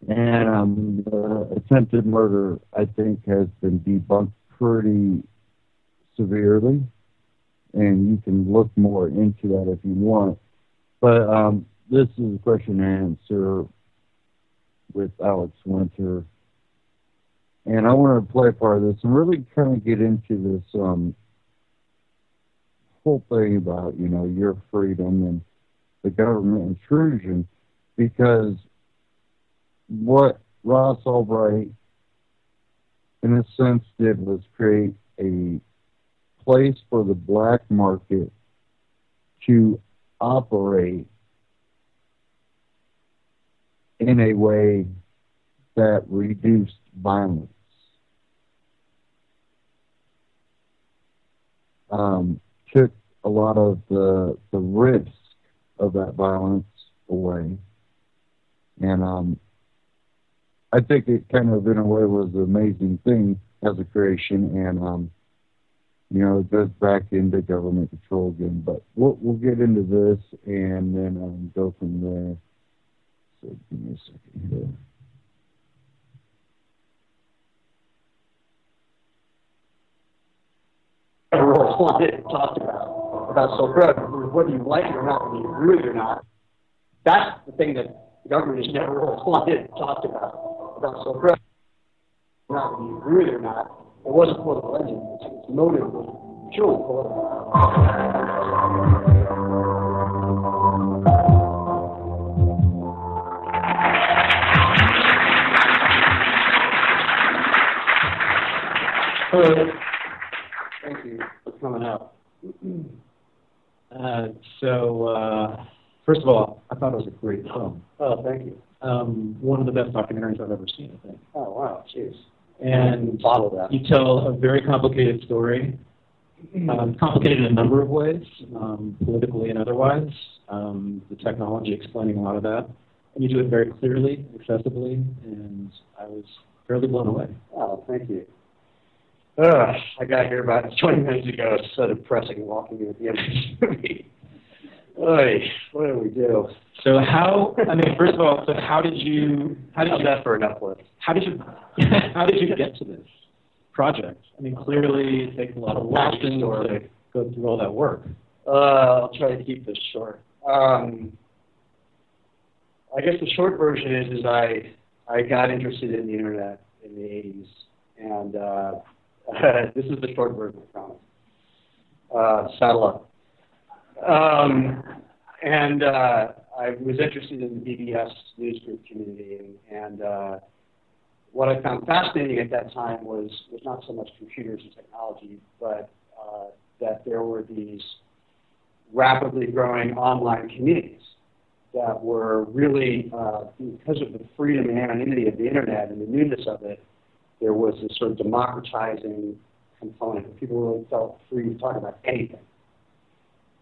And attempted murder, I think, has been debunked pretty severely, and you can look more into that if you want. But this is a question and answer with Alex Winter. And I want to play part of this and really kind of get into this whole thing about, you know, your freedom and the government intrusion, because what Ross Albright, in a sense, did was create a place for the black market to operate in a way that reduced violence. Took a lot of the risk of that violence away. And I think it kind of, in a way, was an amazing thing as a creation. And, you know, it goes back into government control again. But we'll get into this and then go from there. So give me a second here. Wanted to talk about Silk Road, whether you like it or not, whether you agree with it or not. That's the thing that the government has never really wanted to talk about Silk Road. Not whether you agree with it or not. It wasn't political engine. Its motive was purely political. Thank you for coming out. First of all, I thought it was a great film. Oh, thank you. One of the best documentaries I've ever seen, I think. Oh, wow, jeez. And bottle that. You tell a very complicated story, complicated in a number of ways, politically and otherwise. The technology explaining a lot of that. And you do it very clearly, accessibly, and I was fairly blown away. Oh, thank you. I got here about 20 minutes ago. It's so depressing walking in at the end of this movie. Oy, what do we do? So first of all, how did you that for enough list? How did you get to this project? I mean, clearly it takes a lot of passion to go through all that work. I'll try to keep this short. I guess the short version is I got interested in the internet in the 80s, and this is the short version, I promise. Saddle up. I was interested in the BBS newsgroup community, and what I found fascinating at that time was not so much computers and technology, but that there were these rapidly growing online communities that were really, because of the freedom and anonymity of the internet and the newness of it, there was this sort of democratizing component. People really felt free to talk about anything.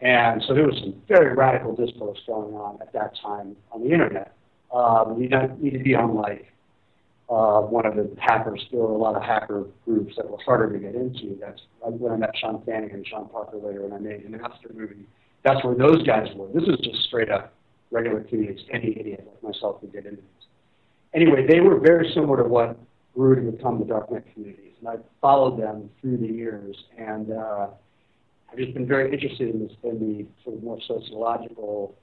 And so there was some very radical discourse going on at that time on the internet. You don't need to be on one of the hackers. There were a lot of hacker groups that were harder to get into. That's when I met Sean Fanning and Sean Parker later when I made an Napster movie. That's where those guys were. This is just straight up regular communities. Any idiot like myself could get into this. Anyway, they were very similar to what grew to become the darknet communities. And I followed them through the years. And I've just been very interested in the sort of more sociological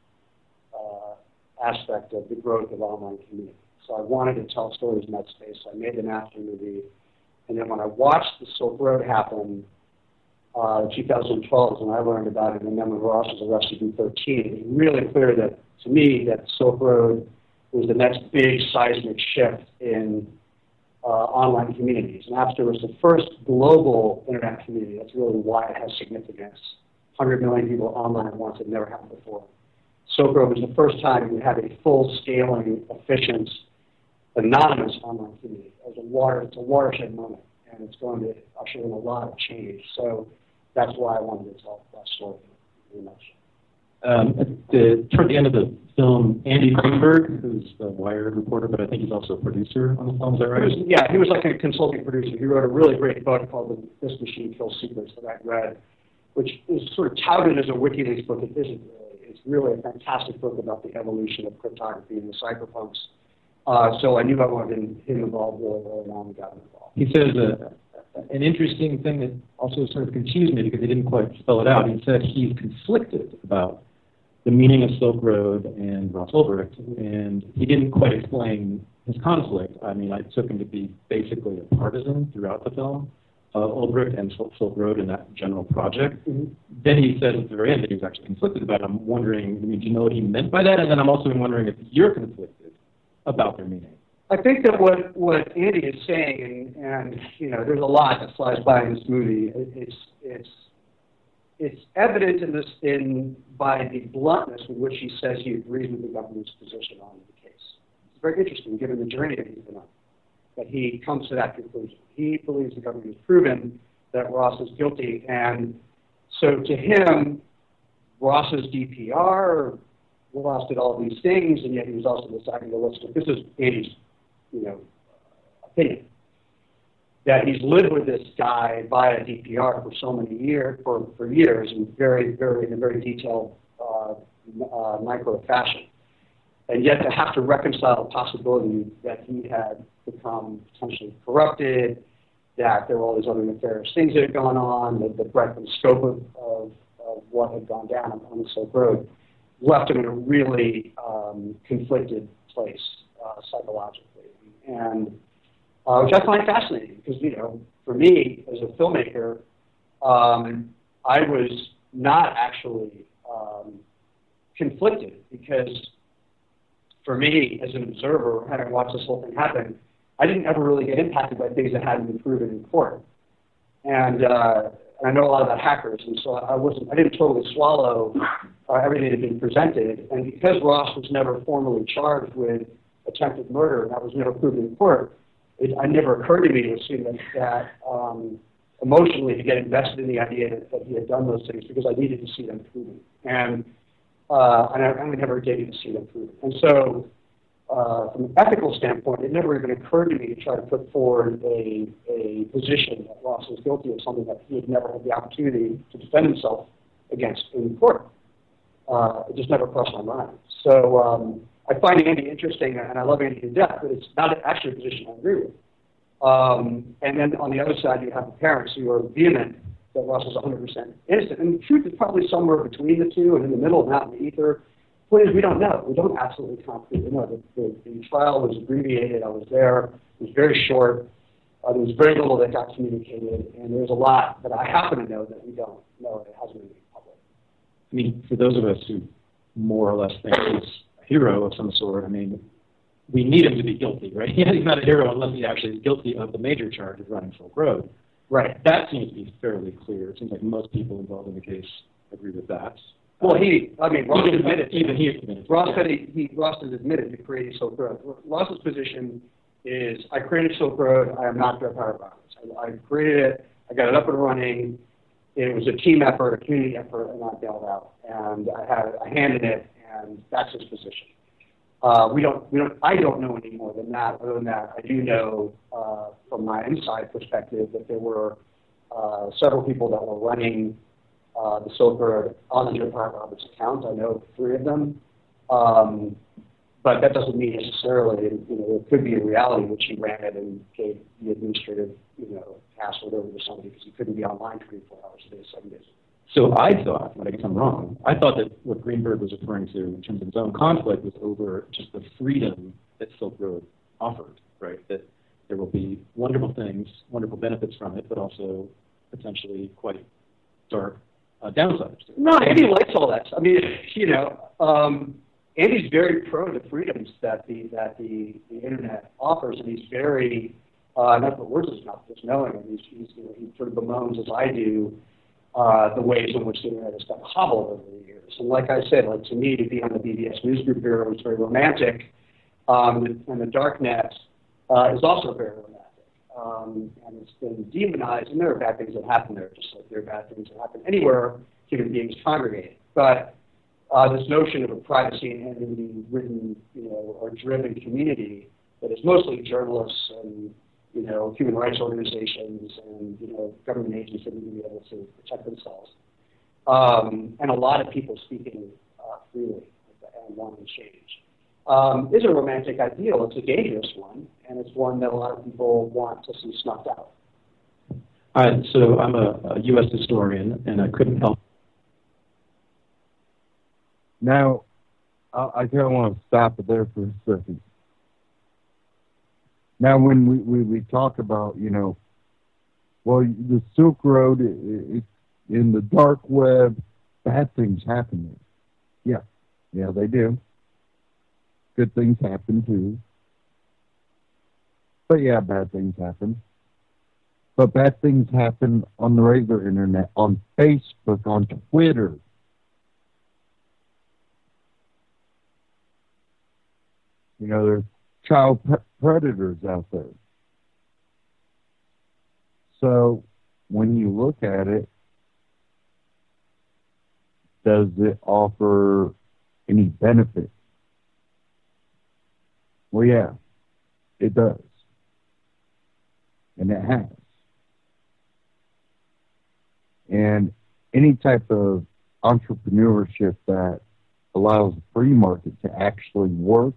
aspect of the growth of online community. So I wanted to tell stories in that space. So I made the Napster movie. And then when I watched the Silk Road happen, 2012 is when I learned about it, and then when Ross was arrested in 2013, it was really clear that, to me, that Silk Road was the next big seismic shift in online communities. Napster was the first global internet community. That's really why it has significance. 100 million people online at once. It never happened before. Silk Road was the first time we had a full-scaling, efficient, anonymous online community. It's a watershed moment, and it's going to usher in a lot of change. So that's why I wanted to tell that story very much. Toward the end of the film, Andy Greenberg, who's the Wired reporter, but I think he's also a producer on the film, is that right? He was like a consulting producer. He wrote a really great book called This Machine Kills Secrets that I read, which is sort of touted as a WikiLeaks book. It isn't really. It's really a fantastic book about the evolution of cryptography and the cypherpunks. So I knew I wanted him involved really early on and got him involved. He says an interesting thing that also sort of confused me because he didn't quite spell it out. He said he's conflicted about the meaning of Silk Road and Ross Ulbricht, and he didn't quite explain his conflict. I mean, I took him to be basically a partisan throughout the film of Ulbricht and Silk Road and that general project. Mm-hmm. Then he said at the very end that he was actually conflicted about it. I'm wondering, do you know what he meant by that? And then I'm also wondering if you're conflicted about their meaning. I think that what Andy is saying, and there's a lot that flies by in this movie. It's evident by the bluntness with which he says he agrees with the government's position on the case. It's very interesting, given the journey that he's been on, that he comes to that conclusion. He believes the government has proven that Ross is guilty, and so to him, Ross's DPR, Ross did all these things, and yet he was also deciding to listen. This is Andy's, opinion. That he's lived with this guy via DPR for so many years, for years, in in a very detailed, micro fashion, and yet to have to reconcile the possibility that he had become potentially corrupted, that there were all these other nefarious things that had gone on, the breadth and scope of what had gone down on the Silk Road, left him in a really conflicted place psychologically, and which I find fascinating because, for me as a filmmaker, I was not actually conflicted because for me as an observer, having watched this whole thing happen, I didn't ever really get impacted by things that hadn't been proven in court. And I know a lot about hackers, and so I didn't totally swallow everything that had been presented. And because Ross was never formally charged with attempted murder, and that was never proven in court, it never occurred to me to assume that emotionally to get invested in the idea that he had done those things because I needed to see them proven. And I never did to see them proven. And so from an ethical standpoint, it never even occurred to me to try to put forward a position that Ross was guilty of something that he had never had the opportunity to defend himself against in court. It just never crossed my mind. So I find Andy interesting, and I love Andy to death, but it's not actually a position I agree with. And then on the other side, you have the parents who are vehement that Ross is 100% innocent. And the truth is probably somewhere between the two and in the middle and out in the ether. The point is, we don't know. We don't absolutely concretely know. The trial was abbreviated. I was there. It was very short. There was very little that got communicated, and there's a lot that I happen to know that we don't know that hasn't been made public. I mean, for those of us who more or less think he's a hero of some sort, I mean, we need him to be guilty, right? He's not a hero unless he actually is guilty of the major charge of running Silk Road. Right. That seems to be fairly clear. It seems like most people involved in the case agree with that. Well, Ross admitted. Even he admitted. Ross said Ross has admitted to creating Silk Road. Ross's position is, I created Silk Road. I am not drug powered violence. I created it. I got it up and running. it was a team effort, a community effort, and I bailed out. And I had a hand in it, and that's his position. I don't know any more than that. Other than that, I do know from my inside perspective that there were several people that were running the Silk Road on the Joe Roberts account. I know 3 of them. But that doesn't mean necessarily, it could be a reality which he ran it and gave the administrative, password over to somebody because he couldn't be online 24 hours a day, 7 days a week. So I thought, but I guess I'm wrong, I thought that what Greenberg was referring to in terms of his own conflict was over just the freedom that Silk Road offered, right? That there will be wonderful things, wonderful benefits from it, but also potentially quite dark downsides. No, Andy likes all that. I mean, Andy's very pro the freedoms that the internet offers, and he's very not the words is not just knowing him. He sort of bemoans, as I do, the ways in which the internet has gotten hobbled over the years. And like I said, to me, to be on the BBS Newsgroup Bureau is very romantic, and the dark net is also very romantic. And it's been demonized, and there are bad things that happen there, just like there are bad things that happen anywhere human beings congregate. But this notion of a privacy and anonymity-ridden, or driven community that is mostly journalists and human rights organizations and government agencies that need to be able to protect themselves, and a lot of people speaking freely and wanting change, is a romantic ideal. It's a dangerous one, and it's one that a lot of people want to see snuffed out. So I'm a U.S. historian, and I couldn't help. Now, I kind of want to stop it there for a second. Now, when we talk about, the Silk Road, in the dark web, bad things happen there. Yeah, they do. Good things happen, too. But, yeah, bad things happen. But bad things happen on the regular internet, on Facebook, on Twitter. There's child predators out there. So when you look at it, does it offer any benefit? Well, yeah, it does. And it has. And any type of entrepreneurship that allows the free market to actually work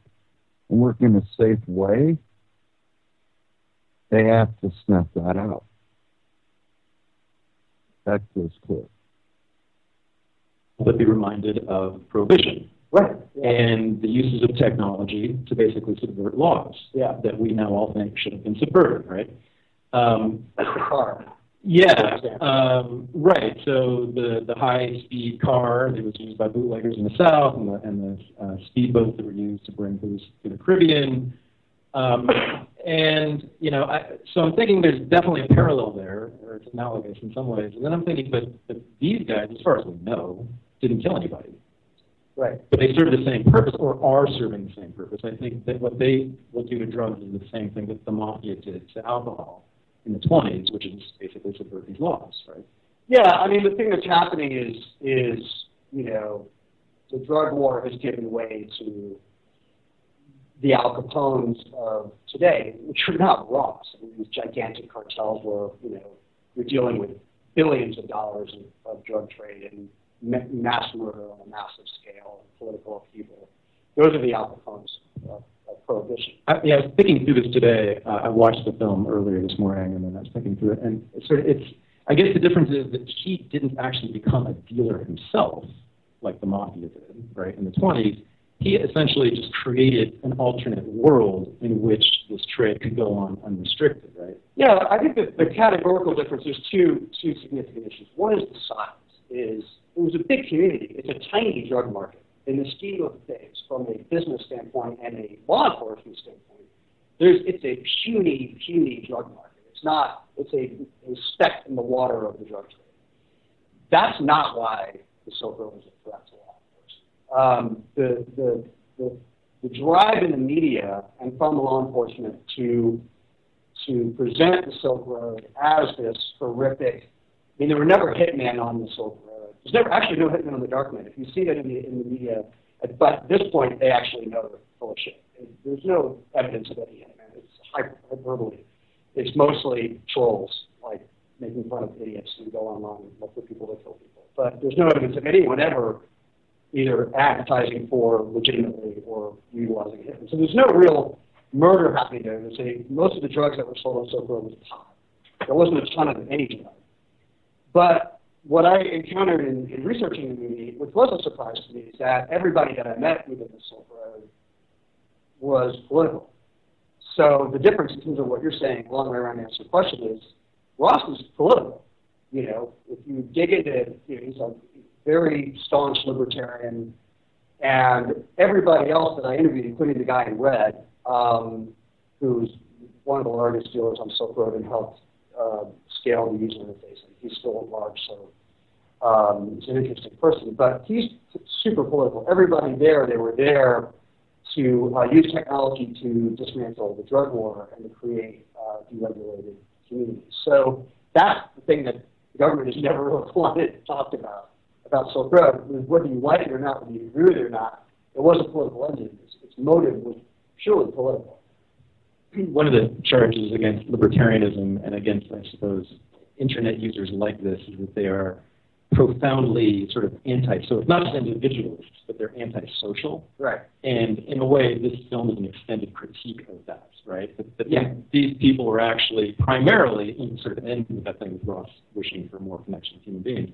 in a safe way, they have to snuff that out. That's just clear. But be reminded of prohibition. Right. Yeah. And the uses of technology to basically subvert laws that we now all think should have been subverted, right? That's the car. Yeah, right. So the high-speed car that was used by bootleggers in the South, and the speedboats that were used to bring booze to the Caribbean, and so I'm thinking there's definitely a parallel there, or it's analogous in some ways. And then I'm thinking, but these guys, as far as we know, didn't kill anybody. Right. But they serve the same purpose, or are serving the same purpose. I think that what they will do to drugs is the same thing that the mafia did to alcohol in the 20s, which is basically subvert these laws, right? Yeah, I mean, the thing that's happening is the drug war has given way to the Al Capones of today, which are not wrong. I mean, these gigantic cartels where, you're dealing with billions of dollars of drug trade and mass murder on a massive scale, and political upheaval. Those are the Al Capones of prohibition. I was thinking through this today. I watched the film earlier this morning, and then I was thinking through it. And I guess the difference is that he didn't actually become a dealer himself, like the mafia did, right? In the 20s, he essentially just created an alternate world in which this trade could go on unrestricted, right? Yeah, I think that the categorical difference is two significant issues. One is the size. It was a big community. It's a tiny drug market. In the scheme of things, from a business standpoint and a law enforcement standpoint, it's a puny drug market. It's a speck in the water of the drug trade. That's not why the Silk Road is a threat to law enforcement. The drive in the media and from law enforcement to present the Silk Road as this horrific mean, there were never hitmen on the Silk Road. There's never actually no hitmen on the dark net. If you see that in the media, but at this point they actually know they're full of shit. There's no evidence of any hitmen. It's hyperbole. It's mostly trolls, like making fun of idiots who go online and look for people to kill people. But there's no evidence of anyone ever either advertising for legitimately or utilizing a hitman. So there's no real murder happening there. Most of the drugs that were sold on Silk Road was pot. There wasn't a ton of any drug. But what I encountered in researching the movie, which was a surprise to me, is that everybody that I met within the Silk Road was political. So the difference in terms of what you're saying, a long way around to answer the question, is Ross was political. You know, if you dig into, he's a very staunch libertarian, and everybody else that I interviewed, including the guy in red, who's one of the largest dealers on Silk Road and helped scale the user interface. He's still at large, so he's an interesting person. But he's super political. Everybody there, they were there to use technology to dismantle the drug war and to create deregulated communities. So that's the thing that the government has never really wanted to talk about Silk Road. Whether you like it or not, whether you agree with it or not, it was a political engine. Its motive was purely political. One of the charges against libertarianism and against, I suppose, internet users like this is that they are profoundly sort of so it's not just individualists, but they're antisocial. Right. And in a way, this film is an extended critique of that, right? That these people were actually primarily, sort of ending with that thing with Ross wishing for more connection with human beings.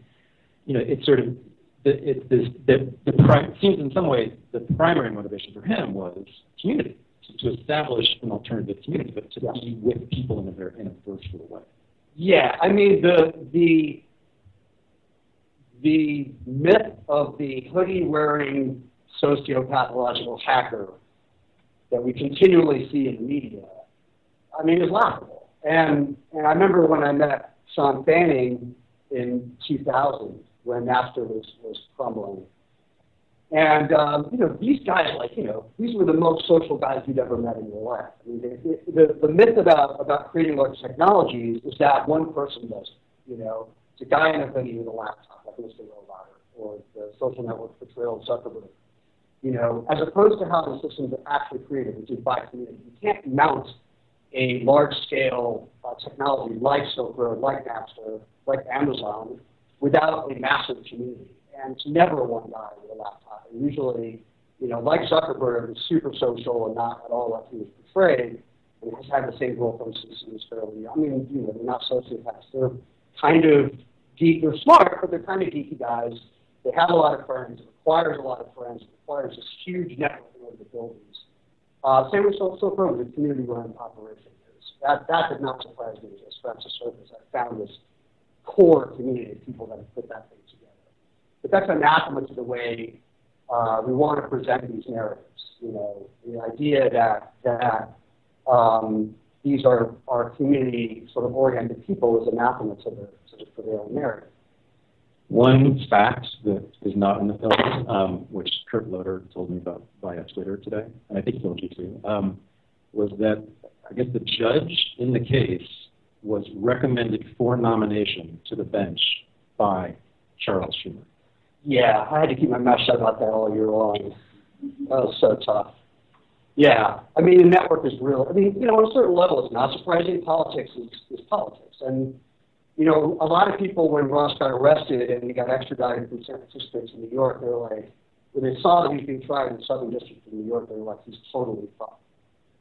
You know, it's sort of, it seems in some ways the primary motivation for him was community, to establish an alternative community, but to be with people in a virtual way. Yeah, I mean, the myth of the hoodie-wearing sociopathological hacker that we continually see in the media, I mean, is laughable. And I remember when I met Sean Fanning in 2000, when Napster was crumbling. And, these guys, these were the most social guys you'd ever met in your life. I mean, the myth about creating large technologies is that one person does it. It's a guy in a hoodie with a laptop, like Mr. Roboter, or the social network portrayal of Zuckerberg. As opposed to how the systems are actually created, which is by community. You can't mount a large-scale technology like Silk Road, like Napster, like Amazon, without a massive community. And it's never one guy with a laptop. And usually, like Zuckerberg, is super social and not at all like he was portrayed, and has had the same growth on systems fairly. I mean, they're not sociopaths. They're kind of geek. They're smart, but they're kind of geeky guys. They have a lot of friends. It requires a lot of friends. It requires this huge network in order to build these. Same with Silk Road, the community-run operation. That did not surprise me as I scratched the surface. I found this core community of people that have put that thing together. But that's anathema to the way we want to present these narratives. The idea that these are community sort of oriented people is anathema to the prevailing narrative. One fact that is not in the film, which Kurt Loder told me about via Twitter today, and I think he told you too, was that I guess the judge in the case was recommended for nomination to the bench by Charles Schumer. Yeah, I had to keep my mouth shut about that all year long. That was so tough. Yeah, I mean, the network is real. I mean, on a certain level, it's not surprising. Politics is politics. And, a lot of people, when Ross got arrested and he got extradited from San Francisco to New York, they were like, when they saw that he was being tried in the Southern District of New York, they were like, he's totally fucked.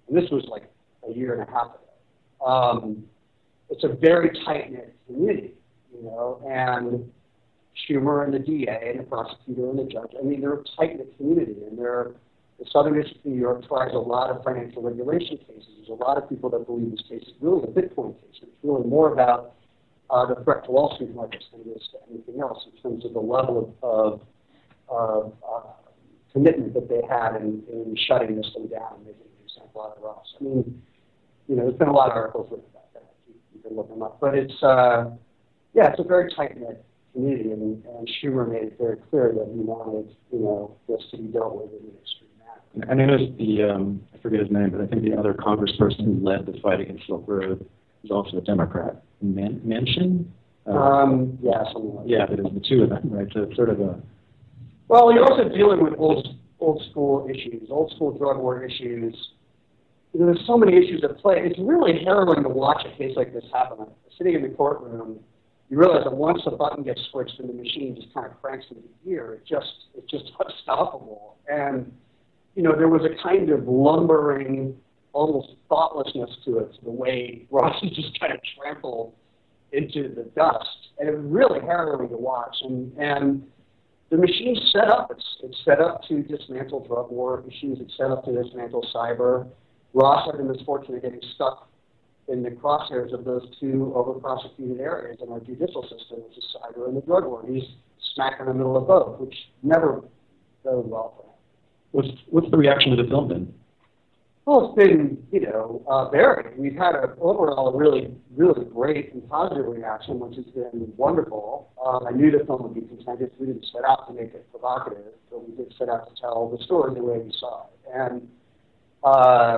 And this was like a year and a half ago. It's a very tight-knit community, and Schumer and the DA and the prosecutor and the judge, I mean, they're a tight-knit community, and the Southern District of New York tries a lot of financial regulation cases. There's a lot of people that believe this case is really a Bitcoin case. It's really more about the threat to Wall Street markets than it is to anything else in terms of the level of commitment that they had in shutting this thing down and making an example out of Ross. I mean, there's been a lot of articles written about that. You can look them up. But it's a very tight-knit community, and Schumer made it very clear that he wanted, this to be dealt with in an extreme manner. And I noticed I forget his name, but I think the other congressperson who led the fight against Silk Road is also a Democrat. Manchin? Yeah, something like that. Yeah, but it's the two of them, right? So it's sort of a... Well, you're also dealing with old school issues, old school drug war issues. You know, there's so many issues at play. It's really harrowing to watch a case like this happen. Sitting in the courtroom, you realize that once a button gets switched and the machine just kind of cranks into gear, it's just unstoppable. And you know, there was a kind of lumbering, almost thoughtlessness to it, to the way Ross is just kind of trampled into the dust. And it was really harrowing to watch. And the machine's set up. It's set up to dismantle drug war machines. It's set up to dismantle cyber. Ross had the misfortune of getting stuck in the crosshairs of those two over-prosecuted areas in our judicial system, which is cyber and the drug war. He's smack in the middle of both, which never goes well for him. What's the reaction to the film then? Well, it's been, varied. We've had overall a really, really great and positive reaction, which has been wonderful. I knew the film would be contentious. We didn't set out to make it provocative, but we did set out to tell the story the way we saw it. And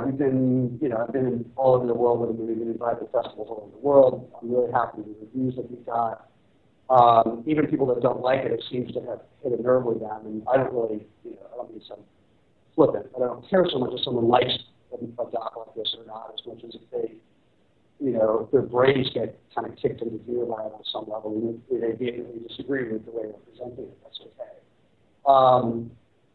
we've been, I've been all over the world with the movie, been invited to festivals all over the world. I'm really happy with the reviews that we've got. Even people that don't like it, it seems to have hit a nerve with them. And I don't really, I don't mean some flippant, but I don't care so much if someone likes a doc like this or not, as much as if they, if their brains get kind of kicked into gear by it on some level, and they vehemently disagree with the way we're presenting it, that's okay.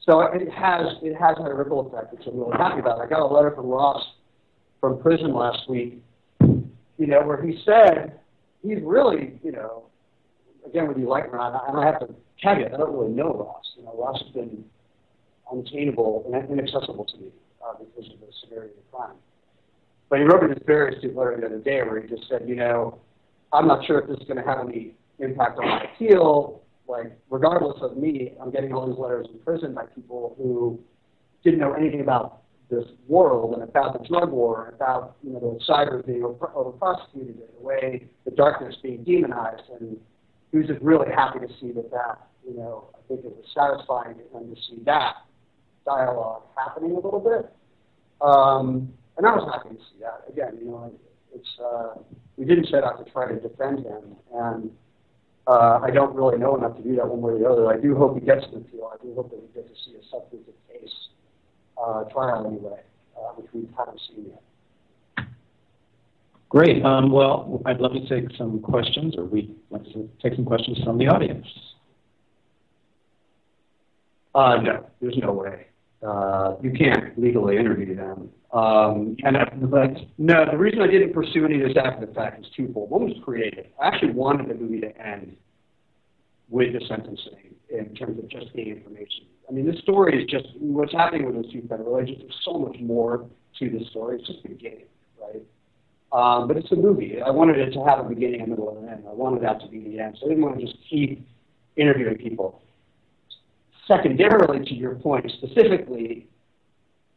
So it has had a ripple effect, which I'm really happy about. I got a letter from Ross from prison last week, where he said he's really, again, whether you like him or not, and I have to caveat, I don't really know Ross. Ross has been unattainable and inaccessible to me because of the severity of the crime. But he wrote me this very astute letter the other day where he just said, I'm not sure if this is going to have any impact on my appeal. Like, regardless of me, I'm getting all these letters in prison by people who didn't know anything about this world and about the drug war and about, the cyber being over-prosecuted and the way the darkness being demonized. And he was just really happy to see that, I think it was satisfying to him to see that dialogue happening a little bit. And I was happy to see that. Again, we didn't set out to try to defend him, and I don't really know enough to do that one way or the other. I do hope he gets an appeal. I do hope that we get to see a substantive case trial anyway, which we haven't seen yet. Great. Well, I'd love to take some questions, or we'd like to take some questions from the audience. No, there's no way. You can't legally interview them. But no, the reason I didn't pursue any of this after the fact is twofold. One was creative. I actually wanted the movie to end with the sentencing in terms of just being information. I mean, this story is just what's happening with those two federal agents. There's so much more to this story. It's just the beginning, right? But it's a movie. I wanted it to have a beginning, a middle, and an end. I wanted that to be the end. So I didn't want to just keep interviewing people. Secondarily, to your point specifically,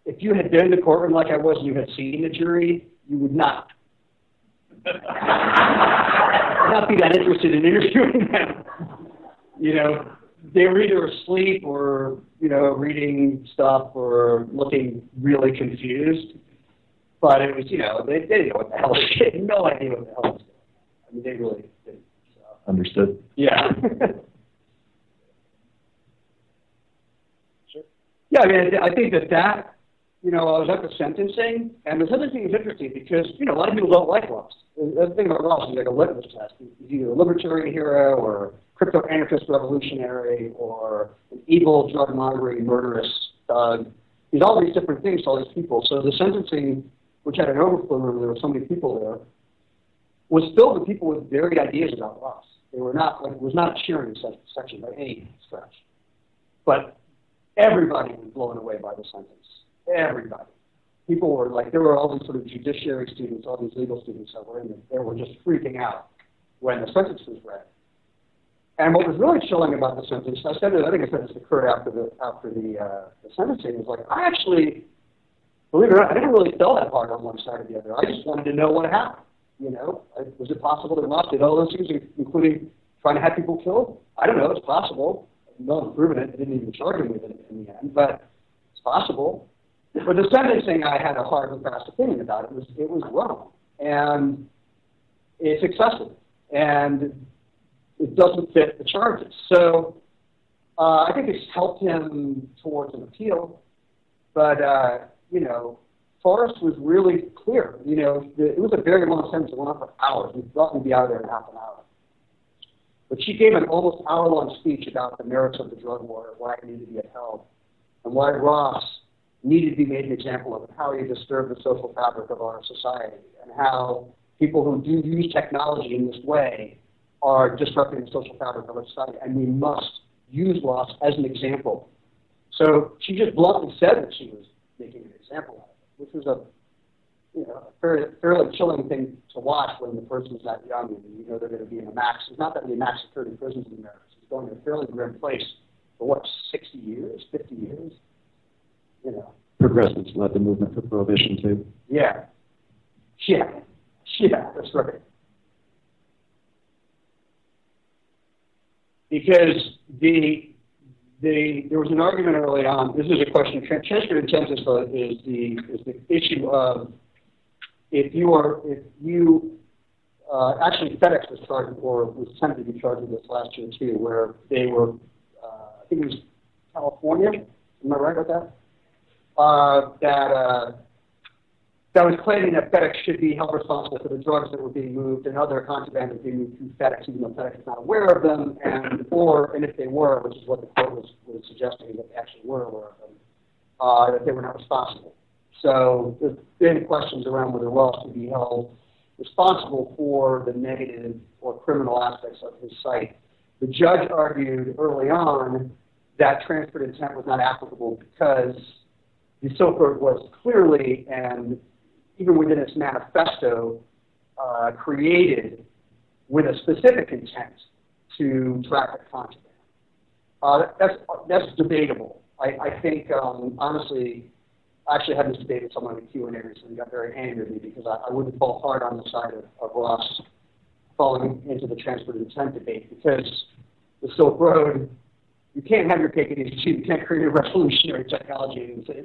if you had been in the courtroom like I was and you had seen the jury, you would not be that interested in interviewing them. They were either asleep or, reading stuff or looking really confused. But it was, they didn't know what the hell was going on. They had no idea what the hell was going on. I mean, they really didn't. So. Understood. Yeah. Yeah, I mean, I think that, I was at the sentencing, and the sentencing is interesting because, a lot of people don't like Ross. The thing about Ross is like a litmus test. He's either a libertarian hero or crypto-anarchist revolutionary or an evil, drug-mongering, murderous thug. He's all these different things to all these people. So the sentencing, which had an overflow room, there were so many people there, was filled with people with varied ideas about Ross. They were not, it was not a cheering section by any stretch. But everybody was blown away by the sentence. Everybody. People were like, there were all these sort of judiciary students, all these legal students that were in there. They were just freaking out when the sentence was read. And what was really chilling about the sentence, I think I said this to Kurt after the sentencing, was like, I actually, believe it or not, I didn't really feel that hard on one side or the other. I just wanted to know what happened. Was it possible that Ross did all those things, including trying to have people killed? I don't know. It's possible. No one's proven it. They didn't even charge him with it in the end, but it's possible. But the sentencing, I had a hard and fast opinion about it. It was wrong, and it's excessive. And it doesn't fit the charges. So I think it's helped him towards an appeal. But, Forrest was really clear. It was a very long sentence. It went on for hours. We thought we'd be out of there in half an hour. But she gave an almost hour-long speech about the merits of the drug war, why it needed to be upheld, and why Ross needed to be made an example of, and how he disturbed the social fabric of our society, and how people who do use technology in this way are disrupting the social fabric of our society, and we must use Ross as an example. So she just bluntly said that she was making an example of it, which was a fairly chilling thing to watch when the person's that young and they're going to be in a max. It's not that many max security prisons in America. It's going to a fairly grim place for 60 years, 50 years? Progressives led the movement for prohibition too. Yeah, that's right. Because there was an argument early on. This is a question. Transferred intent is the issue of if you actually FedEx was charged, or was attempted to be charged with this last year too, where they were I think it was California. Am I right about that? That was claiming that FedEx should be held responsible for the drugs that were being moved and other contraband that was being moved through FedEx, even though FedEx is not aware of them, and if they were, which is what the court was suggesting, that they actually were aware of them, that they were not responsible. So there's been questions around whether Ross could be held responsible for the negative or criminal aspects of his site. The judge argued early on that transferred intent was not applicable because the Silk Road was clearly, and even within its manifesto, created with a specific intent to traffic contraband. That's debatable. I think, honestly, I actually had this debate with someone in the Q&A recently and got very angry at me because I wouldn't fall hard on the side of Ross falling into the transferred intent debate, because the Silk Road, you can't have your cake and eat it too. You can't create a revolutionary technology and say,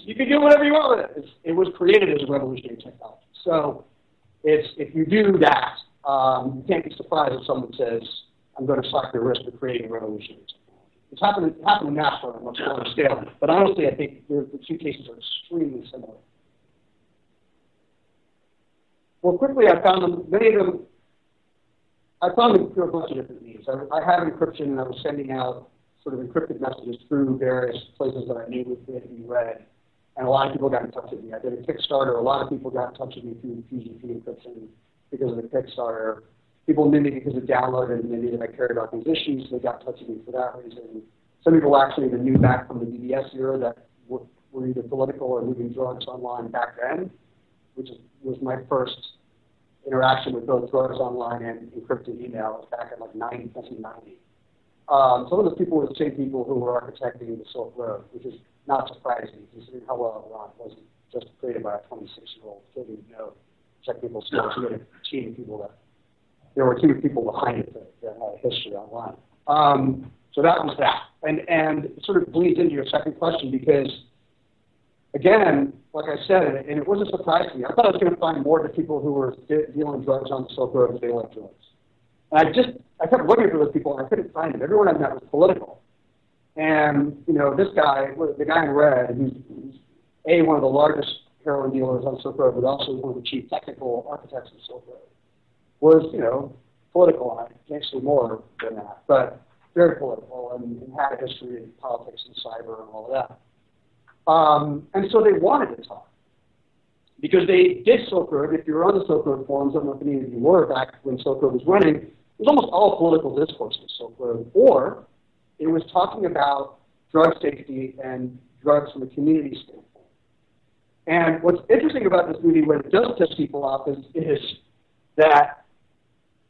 you can do whatever you want with it. It was created as a revolutionary technology. So if you do that, you can't be surprised if someone says, I'm going to slap your wrist for creating a revolutionary technology. It's happened in NASCAR on a much smaller scale. But honestly, I think the two cases are extremely similar. Well, quickly, I found them, many of them, I found them through a bunch of different means. I have encryption, and I was sending out sort of encrypted messages through various places that I knew would be read, and a lot of people got in touch with me. I did a Kickstarter. A lot of people got in touch with me through PGP encryption because of the Kickstarter. People knew me because of download, and they knew that I cared about these issues, so they got in touch with me for that reason. Some people actually even knew back from the BBS era that were either political or moving drugs online back then, which was my first interaction with both drugs online and encrypted email back in like 1990. Some of those people were the same people who were architecting the Silk Road, which is not surprising considering how well Iran wasn't just created by a 26-year-old kid who didn't know technical skills. He had cheating people that there were two people behind it that had a history online. So that was that. And it sort of bleeds into your second question because, again, like I said, and it wasn't a surprise to me. I thought I was going to find more of the people who were dealing drugs on the Silk Road as they liked drugs. And I kept looking for those people, and I couldn't find them. Everyone I met was political. And, this guy, the guy in red, who's one of the largest heroin dealers on Silk Road, but also one of the chief technical architects of Silk Road, was, political. I can't say more than that, but very political and had a history in politics and cyber and all of that. And so they wanted to talk because they did Silk Road. If you were on the Silk Road forums, I don't know if any of you were back when Silk Road was running, it was almost all political discourse in Silk Road, or it was talking about drug safety and drugs from a community standpoint. And what's interesting about this movie, when it does piss people off, is that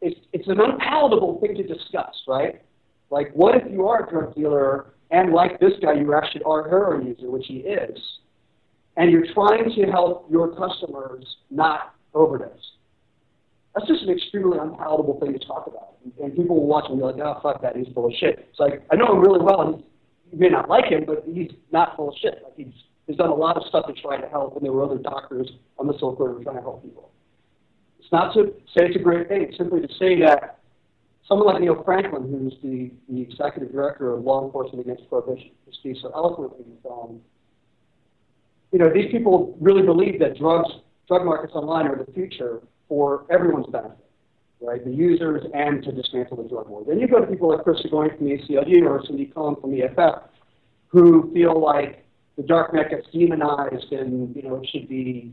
it's an unpalatable thing to discuss, right? Like, what if you are a drug dealer and like this guy, you actually are a heroin user, which he is, and you're trying to help your customers not overdose? That's just an extremely unpalatable thing to talk about. And people will watch and be like, oh, fuck that, he's full of shit. It's like, I know him really well. You may not like him, but he's not full of shit. Like, he's done a lot of stuff to try to help, and there were other doctors on the Silk Road who were trying to help people. It's not to say it's a great thing. It's simply to say that someone like Neil Franklin, who's the executive director of Law Enforcement Against Prohibition, who speaks so eloquently in the film, these people really believe that drug markets online are the future for everyone's benefit, right? The users and to dismantle the drug war. Then you go to people like Chris Seguin from the ACLU or Cindy Cohen from the EFF, who feel like the dark net gets demonized and it shouldn't be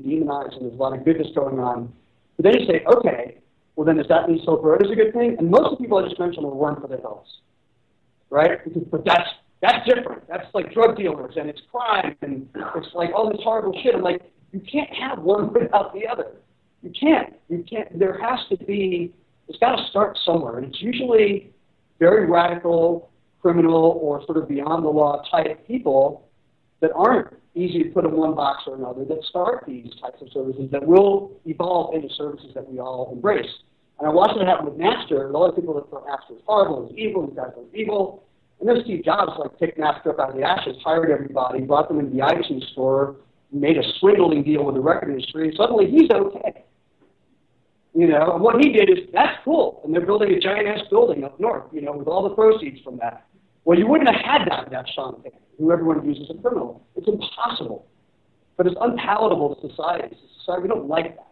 demonized and there's a lot of goodness going on. But then you say, okay, well then does that mean Silk Road is a good thing? And most of the people I just mentioned will run for the hills, right? But that's different. That's like drug dealers and it's crime and it's like all this horrible shit. I'm like, you can't have one without the other. You can't. There has to be, it's got to start somewhere. And it's usually very radical, criminal, or sort of beyond the law type people that aren't easy to put in one box or another that start these types of services that will evolve into services that we all embrace. And I watched it happen with Napster, and all the people that thought Napster was horrible, it was evil, these guys were evil. And then Steve Jobs picked Napster up out of the ashes, hired everybody, brought them into the iTunes store, made a swindling deal with the record industry, and suddenly he's okay. And what he did is, that's cool. And they're building a giant-ass building up north, with all the proceeds from that. Well, you wouldn't have had that without Sean Penn, who everyone views as a criminal. It's impossible. But it's unpalatable to society. We don't like that.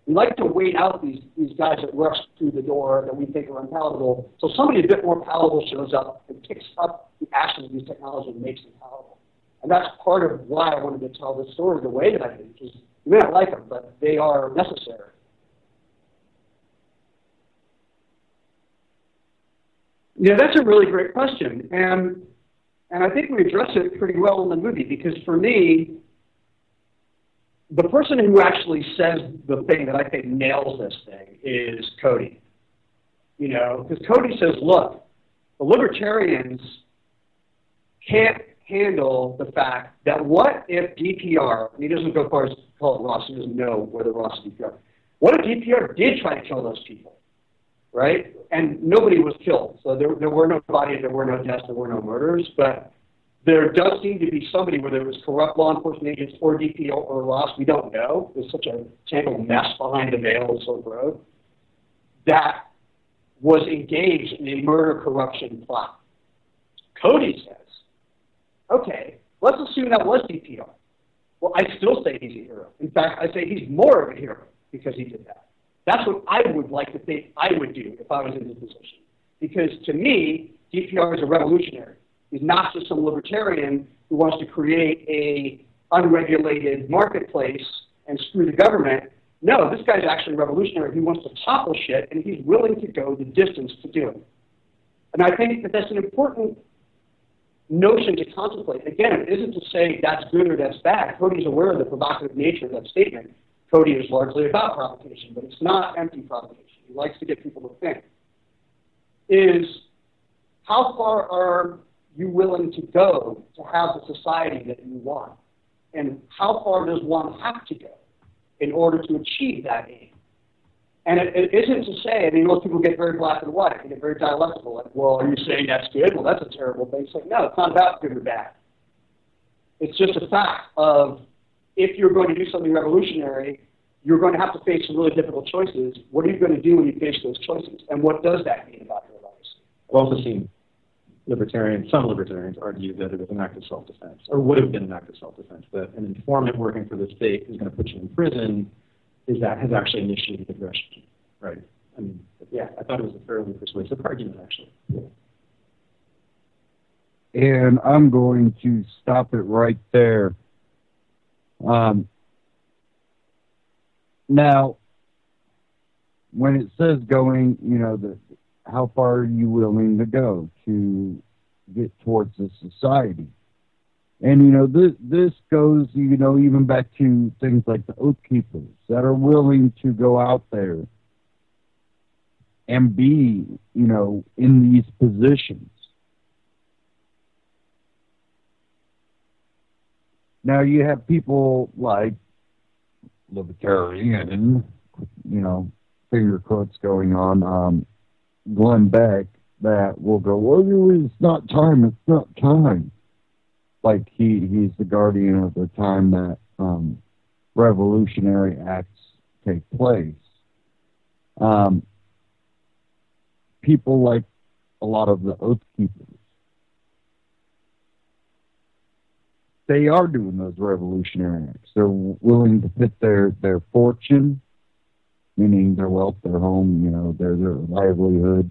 We like to wait out these guys that rush through the door that we think are unpalatable. So somebody a bit more palatable shows up and picks up the ashes of these technologies and makes them palatable. And that's part of why I wanted to tell this story the way that I did, because you may not like them, but they are necessary. Yeah, that's a really great question. And I think we address it pretty well in the movie, because for me, the person who actually says the thing that I think nails this thing is Cody. Because Cody says, look, the libertarians can't handle the fact that what if DPR, and he doesn't go far as to call it Ross, he doesn't know whether Ross is DPR. What if DPR did try to kill those people, right? And nobody was killed. So there were no bodies, there were no deaths, there were no murders, but there does seem to be somebody, whether it was corrupt law enforcement agents or DPO or Ross, we don't know. There's such a tangled mess behind the veil of Silk Road that was engaged in a murder corruption plot. Cody says, okay, let's assume that was DPR. Well, I still say he's a hero. In fact, I say he's more of a hero because he did that. That's what I would like to think I would do if I was in his position. Because to me, DPR is a revolutionary. He's not just some libertarian who wants to create a unregulated marketplace and screw the government. No, this guy's actually revolutionary. He wants to topple shit, and he's willing to go the distance to do it. And I think that that's an important notion to contemplate. Again, it isn't to say that's good or that's bad. Cody's aware of the provocative nature of that statement. Cody is largely about provocation, but it's not empty provocation. He likes to get people to think. Is how far are you willing to go to have the society that you want? And how far does one have to go in order to achieve that aim? And it isn't to say, most people get very black and white. They get very dialectical. Like, well, are you saying that's good? Well, that's a terrible thing. It's like, no, it's not about good or bad. It's just a fact of, if you're going to do something revolutionary, you're going to have to face some really difficult choices. What are you going to do when you face those choices? And what does that mean about your lives? I've also seen some libertarians argue that it was an act of self-defense, or would have been an act of self-defense, that an informant working for the state who's going to put you in prison has actually initiated aggression, right? I thought it was a fairly persuasive argument, actually. And I'm going to stop it right there. Now, when it says going, how far are you willing to go to get towards the society? And, this goes, even back to things like the Oath Keepers that are willing to go out there and be, in these positions. Now, you have people like libertarian, finger quotes going on, Glenn Beck, that will go, well, it's not time. Like he's the guardian of the time that revolutionary acts take place. People like a lot of the Oath Keepers, they are doing those revolutionary acts. They're willing to put their fortune, meaning their wealth, their home, their livelihood,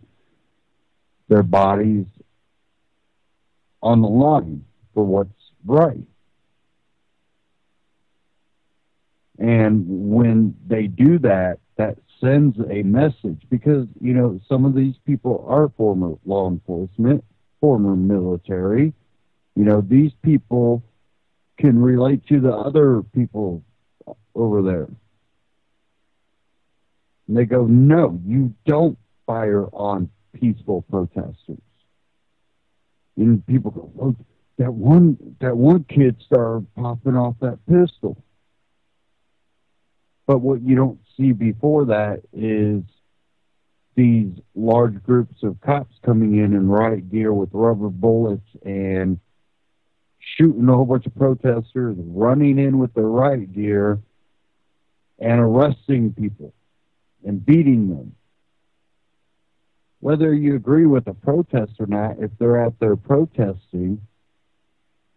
their bodies, on the line for what's right. And when they do that, that sends a message, because, some of these people are former law enforcement, former military. These people can relate to the other people over there. And they go, no, you don't fire on peaceful protesters. And people go, oh, that one kid started popping off that pistol. But what you don't see before that is these large groups of cops coming in riot gear with rubber bullets and shooting a whole bunch of protesters, running in with their riot gear and arresting people and beating them. Whether you agree with the protest or not, if they're out there protesting,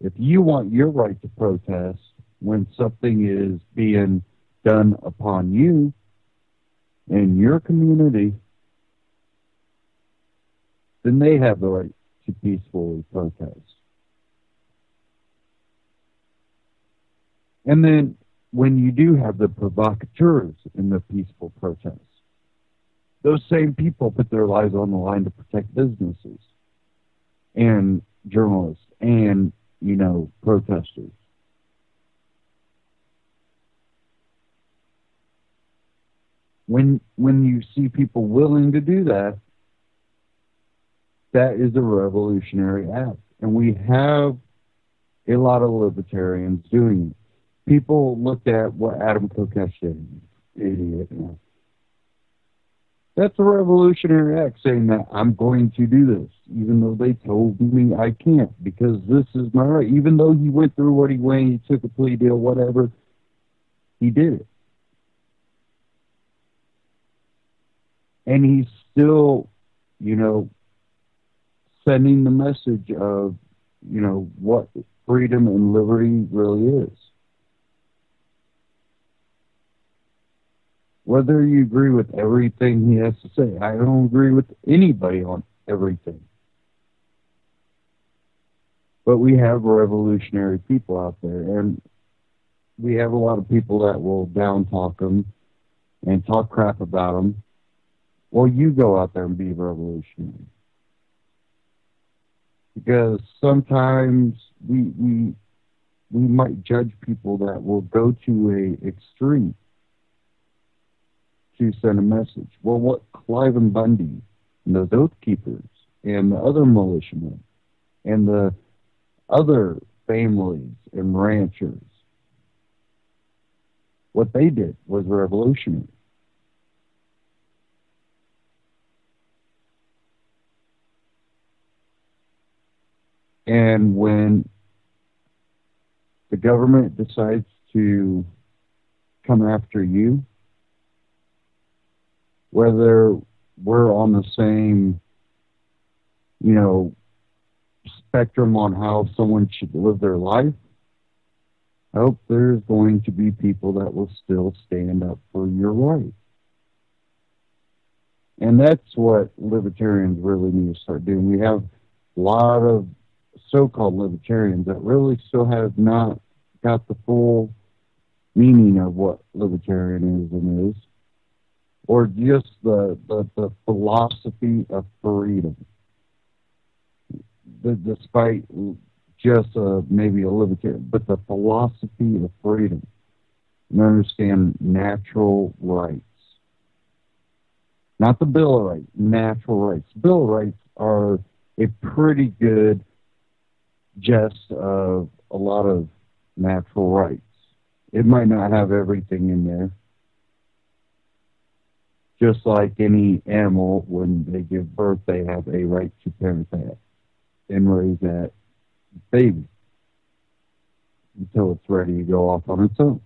if you want your right to protest when something is being done upon you in your community, then they have the right to peacefully protest. And then when you do have the provocateurs in the peaceful protests, those same people put their lives on the line to protect businesses and journalists and, protesters. When you see people willing to do that, that is a revolutionary act. And we have a lot of libertarians doing it. People looked at what Adam Kokesh did. Idiot. That's a revolutionary act, saying that I'm going to do this, even though they told me I can't, because this is my right. Even though he went through what he went, he took a plea deal, whatever, he did it. And he's still, sending the message of, what freedom and liberty really is. Whether you agree with everything he has to say, I don't agree with anybody on everything. But we have revolutionary people out there, and we have a lot of people that will down-talk them and talk crap about them. Well, you go out there and be revolutionary. Because sometimes we might judge people that will go to a extreme to send a message. Well, what Clive Bundy and those Oath Keepers and the other militiamen and the other families and ranchers, what they did was revolutionary. And when the government decides to come after you, whether we're on the same, spectrum on how someone should live their life, I hope there's going to be people that will still stand up for your right. And that's what libertarians really need to start doing. We have a lot of so-called libertarians that really still have not got the full meaning of what libertarianism is, or just the philosophy of freedom. Despite just maybe a libertarian, but the philosophy of freedom, and understand natural rights. Not the Bill of Rights, natural rights. Bill of Rights are a pretty good jest of a lot of natural rights. It might not have everything in there. Just like any animal, when they give birth, they have a right to parent that and raise that baby until it's ready to go off on its own.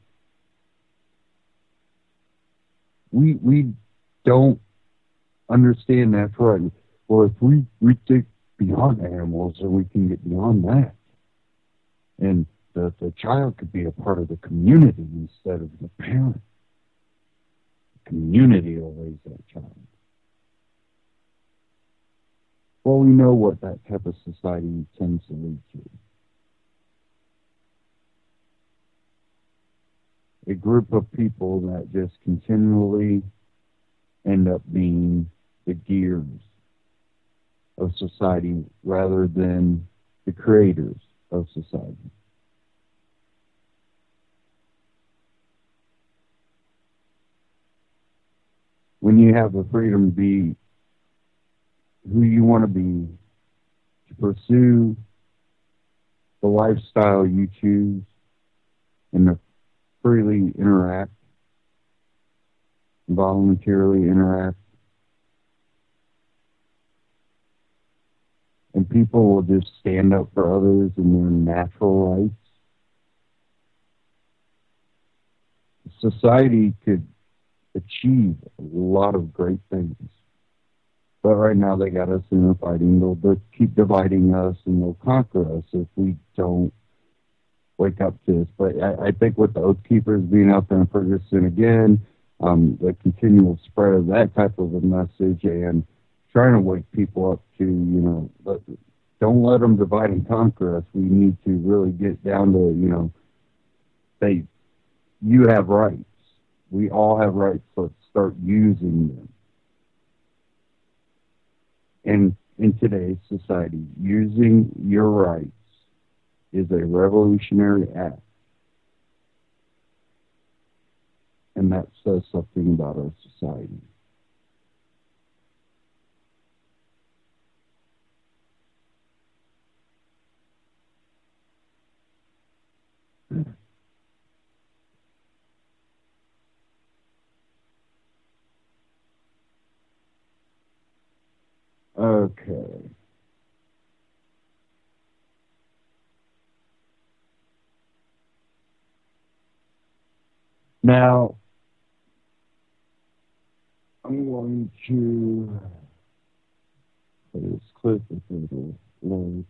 We don't understand that right. Well, if we think beyond animals, then we can get beyond that. And the child could be a part of the community instead of the parent. The community will raise that child. Well, we know what that type of society tends to lead to. A group of people that just continually end up being the gears of society rather than the creators of society. When you have the freedom to be who you want to be, to pursue the lifestyle you choose, and to freely interact, voluntarily interact, and people will just stand up for others in their natural rights. Society could achieve a lot of great things. But right now they got us in a fighting. They'll keep dividing us and they'll conquer us if we don't wake up to this. But I think with the Oath Keepers being out there in Ferguson again, the continual spread of that type of a message and trying to wake people up to, don't let them divide and conquer us. We need to really get down to, you have rights. We all have rights. Let's start using them. And in today's society, using your rights is a revolutionary act. And that says something about our society. Okay. Now, I'm going to play this clip with a little load.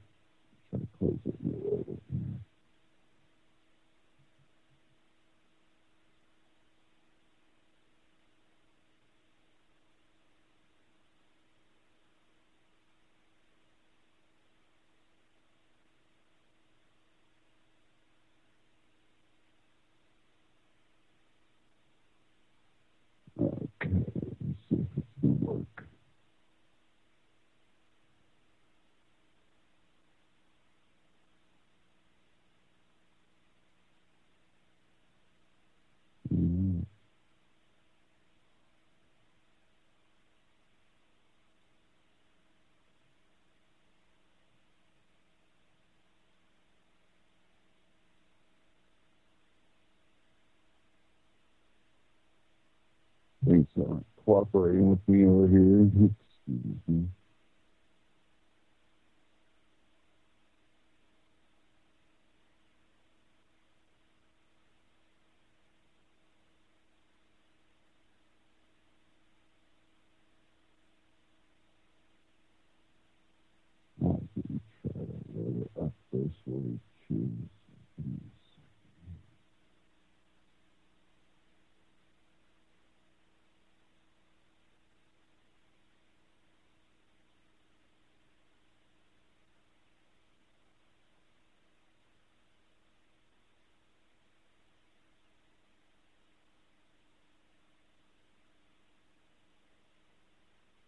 Try to close it a little bit. Okay, let's see if it's going to work. Thanks for cooperating with me over here. Excuse me. Let me try to load it up this way too.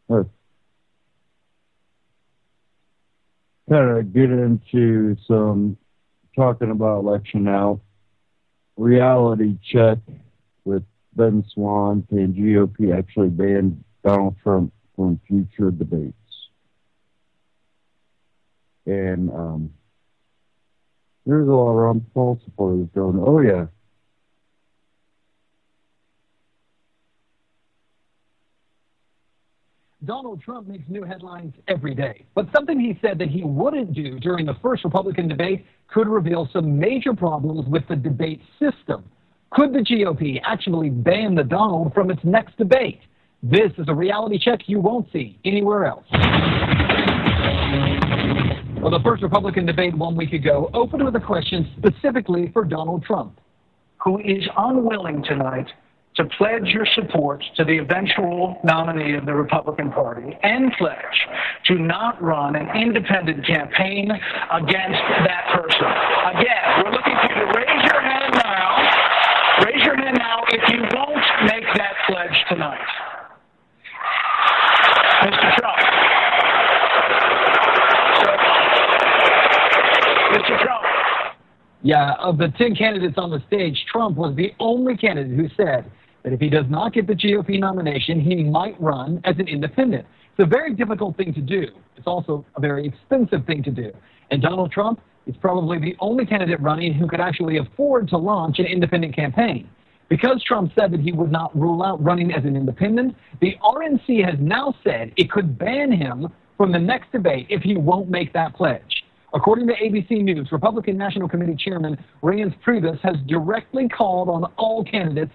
Let's kind of get into some talking about election now. Reality check with Ben Swan. Can GOP actually ban Donald Trump from future debates? And there's a lot of Ron Paul supporters going, oh yeah. Donald Trump makes new headlines every day. But something he said that he wouldn't do during the first Republican debate could reveal some major problems with the debate system. Could the GOP actually ban the Donald from its next debate? This is a reality check you won't see anywhere else. Well, the first Republican debate 1 week ago opened with a question specifically for Donald Trump, who is unwilling tonight to pledge your support to the eventual nominee of the Republican Party and pledge to not run an independent campaign against that person. Again, we're looking for you to raise your hand now. Raise your hand now if you won't make that pledge tonight. Mr. Trump. Mr. Trump. Yeah, of the 10 candidates on the stage, Trump was the only candidate who said that if he does not get the GOP nomination, he might run as an independent. It's a very difficult thing to do. It's also a very expensive thing to do. And Donald Trump is probably the only candidate running who could actually afford to launch an independent campaign. Because Trump said that he would not rule out running as an independent, the RNC has now said it could ban him from the next debate if he won't make that pledge. According to ABC News, Republican National Committee Chairman Reince Priebus has directly called on all candidates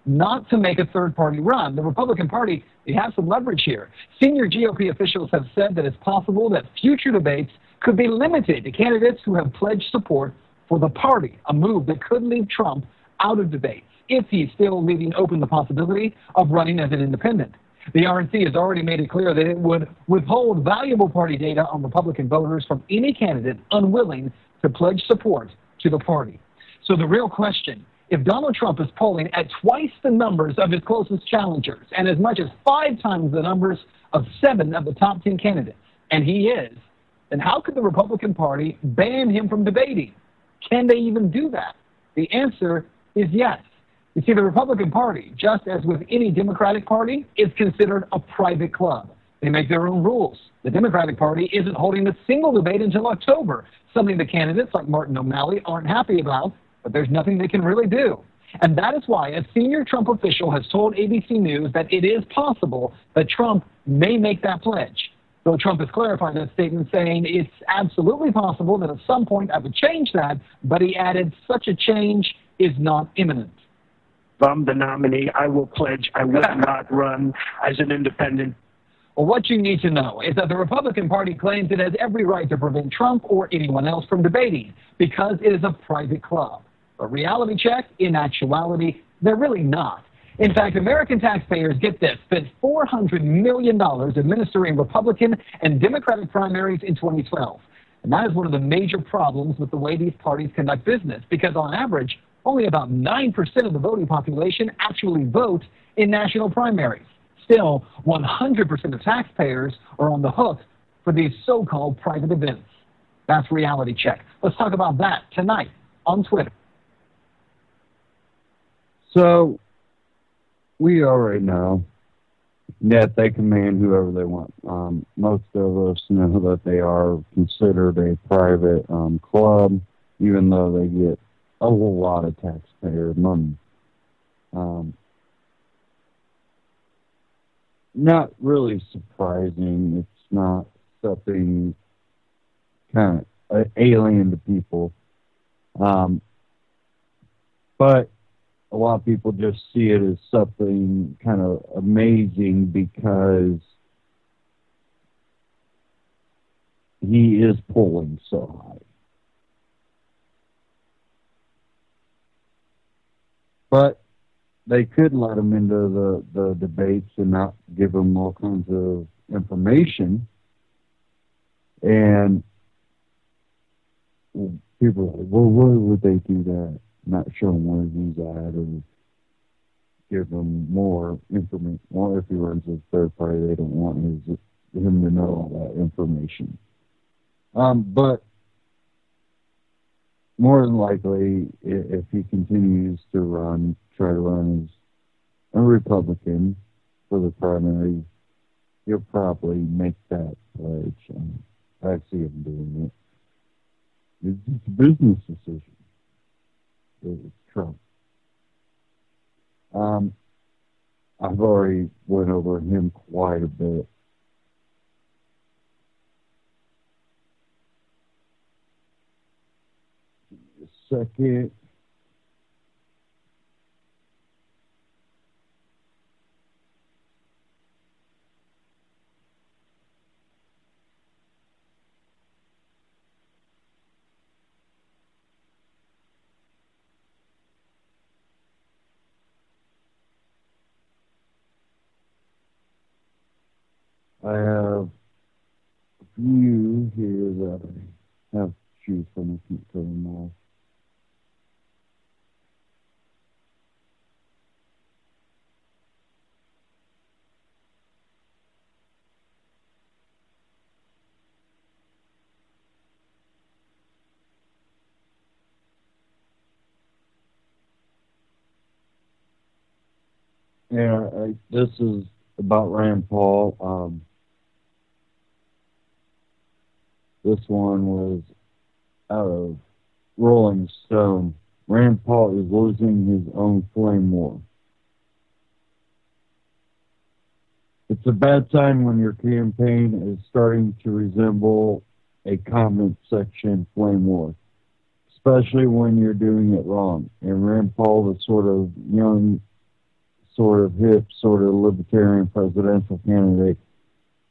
not to make a third-party run. The Republican Party, they have some leverage here. Senior GOP officials have said that it's possible that future debates could be limited to candidates who have pledged support for the party, a move that could leave Trump out of debates if he's still leaving open the possibility of running as an independent. The RNC has already made it clear that it would withhold valuable party data on Republican voters from any candidate unwilling to pledge support to the party. So the real question, if Donald Trump is polling at twice the numbers of his closest challengers and as much as 5 times the numbers of 7 of the top 10 candidates, and he is, then how could the Republican Party ban him from debating? Can they even do that? The answer is yes. You see, the Republican Party, just as with any Democratic Party, is considered a private club. They make their own rules. The Democratic Party isn't holding a single debate until October, something the candidates like Martin O'Malley aren't happy about, but there's nothing they can really do. And that is why a senior Trump official has told ABC News that it is possible that Trump may make that pledge. Though Trump has clarified that statement, saying it's absolutely possible that at some point I would change that, but he added such a change is not imminent. If I'm the nominee, I will pledge I will not run as an independent. Well, what you need to know is that the Republican Party claims it has every right to prevent Trump or anyone else from debating because it is a private club. A reality check, in actuality, they're really not. In fact, American taxpayers, get this, spent $400 million administering Republican and Democratic primaries in 2012. And that is one of the major problems with the way these parties conduct business, because on average, only about 9% of the voting population actually vote in national primaries. Still, 100% of taxpayers are on the hook for these so-called private events. That's Reality Check. Let's talk about that tonight on Twitter. So, we already know that they can ban whoever they want. Most of us know that they are considered a private club, even though they get a whole lot of taxpayer money. Not really surprising. It's not something kind of alien to people. But a lot of people just see it as something kind of amazing because he is polling so high. But they could let him into the debates and not give him all kinds of information. And people are like, well, why would they do that? Not show him where he's at or give him more information. Well, if he runs as third party, they don't want him to know all that information. But more than likely, if he continues to try to run as a Republican for the primary, he'll probably make that pledge. I see him doing it. It's a business decision. It's Trump. I've already went over him quite a bit. Second. I have a few here that I have to choose from. I can't cover them all. Yeah, this is about Rand Paul. This one was out of Rolling Stone. Rand Paul is losing his own flame war. It's a bad sign when your campaign is starting to resemble a comment section flame war, especially when you're doing it wrong. And Rand Paul, the sort of young, sort of hip, sort of libertarian presidential candidate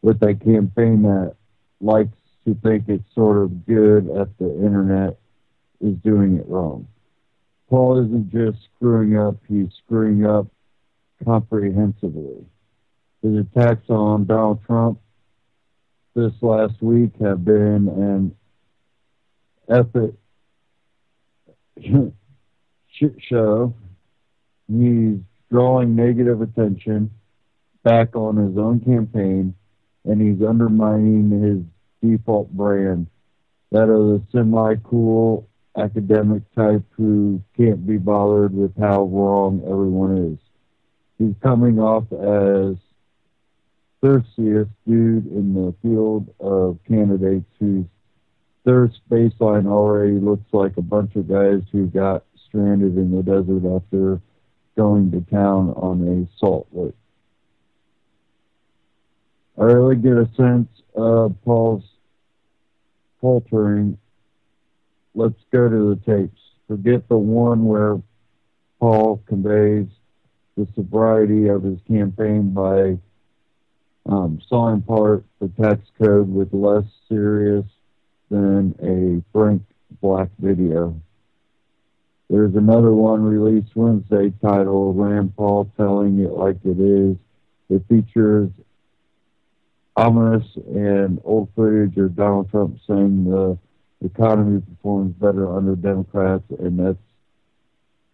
with a campaign that likes to think it's sort of good at the internet, is doing it wrong. Paul isn't just screwing up, he's screwing up comprehensively. His attacks on Donald Trump this last week have been an epic shit show. He's drawing negative attention back on his own campaign, and he's undermining his default brand, that of the semi-cool academic type who can't be bothered with how wrong everyone is. He's coming off as thirstiest dude in the field of candidates whose thirst baseline already looks like a bunch of guys who got stranded in the desert after going to town on a salt lick. I really get a sense of Paul's faltering. Let's go to the tapes. Forget the one where Paul conveys the sobriety of his campaign by sawing apart the tax code with less serious than a frank black video. There's another one released Wednesday titled Rand Paul Telling It Like It Is. It features ominous and old footage of Donald Trump saying the economy performs better under Democrats, and that's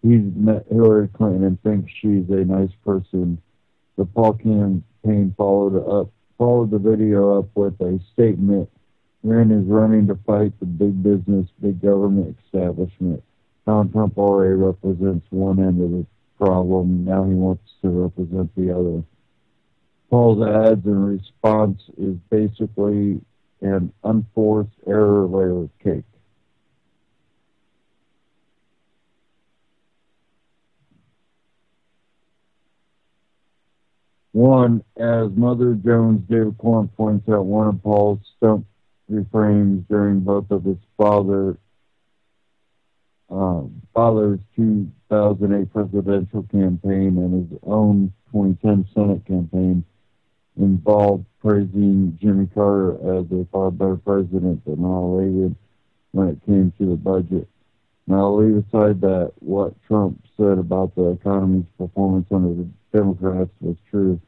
he's met Hillary Clinton and thinks she's a nice person. The Paul campaign followed the video up with a statement. Rand is running to fight the big business, big government establishment. Donald Trump already represents one end of the problem. Now he wants to represent the other. Paul's ads and response is basically an unforced error layer cake. One, as Mother Jones David Corn points out, one of Paul's stump refrains during both of his father's 2008 presidential campaign and his own 2010 Senate campaign involved praising Jimmy Carter as a far better president than Ronald Reagan when it came to the budget. Now, I'll leave aside that what Trump said about the economy's performance under the Democrats was true,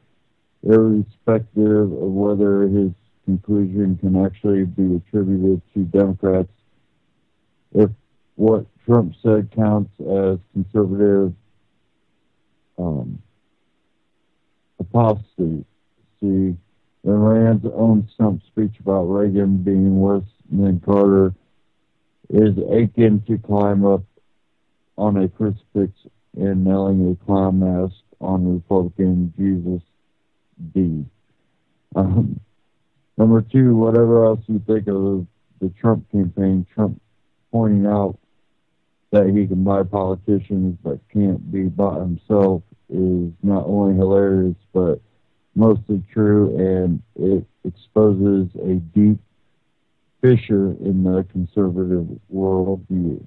irrespective of whether his conclusion can actually be attributed to Democrats. If what Trump said counts as conservative apostasy, then Rand's own stump speech about Reagan being worse than Carter is aching to climb up on a crucifix and nailing a clown mask on Republican Jesus D. Number two, whatever else you think of the Trump campaign, Trump pointing out that he can buy politicians but can't be bought himself is not only hilarious but mostly true, and it exposes a deep fissure in the conservative worldview.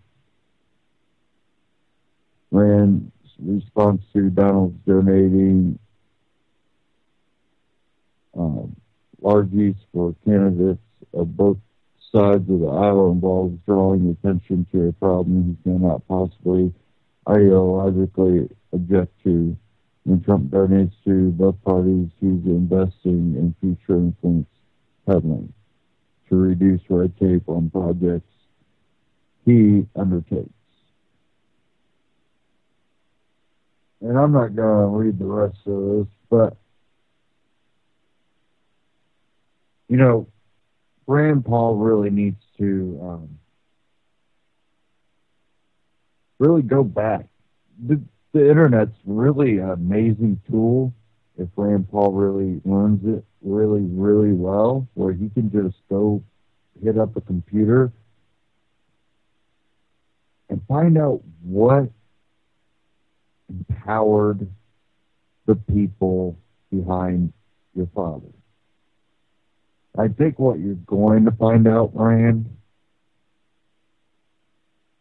Rand's response to Donald's donating largesse for candidates of both sides of the aisle involves drawing attention to a problem he cannot possibly ideologically object to, And Trump donates to both parties. He's investing in future influence peddling to reduce red tape on projects he undertakes. And I'm not going to read the rest of this, but, you know, Rand Paul really needs to really go back. The Internet's really an amazing tool if Rand Paul really learns it really, really well, where he can just go hit up a computer and find out what empowered the people behind your father. I think what you're going to find out, Rand,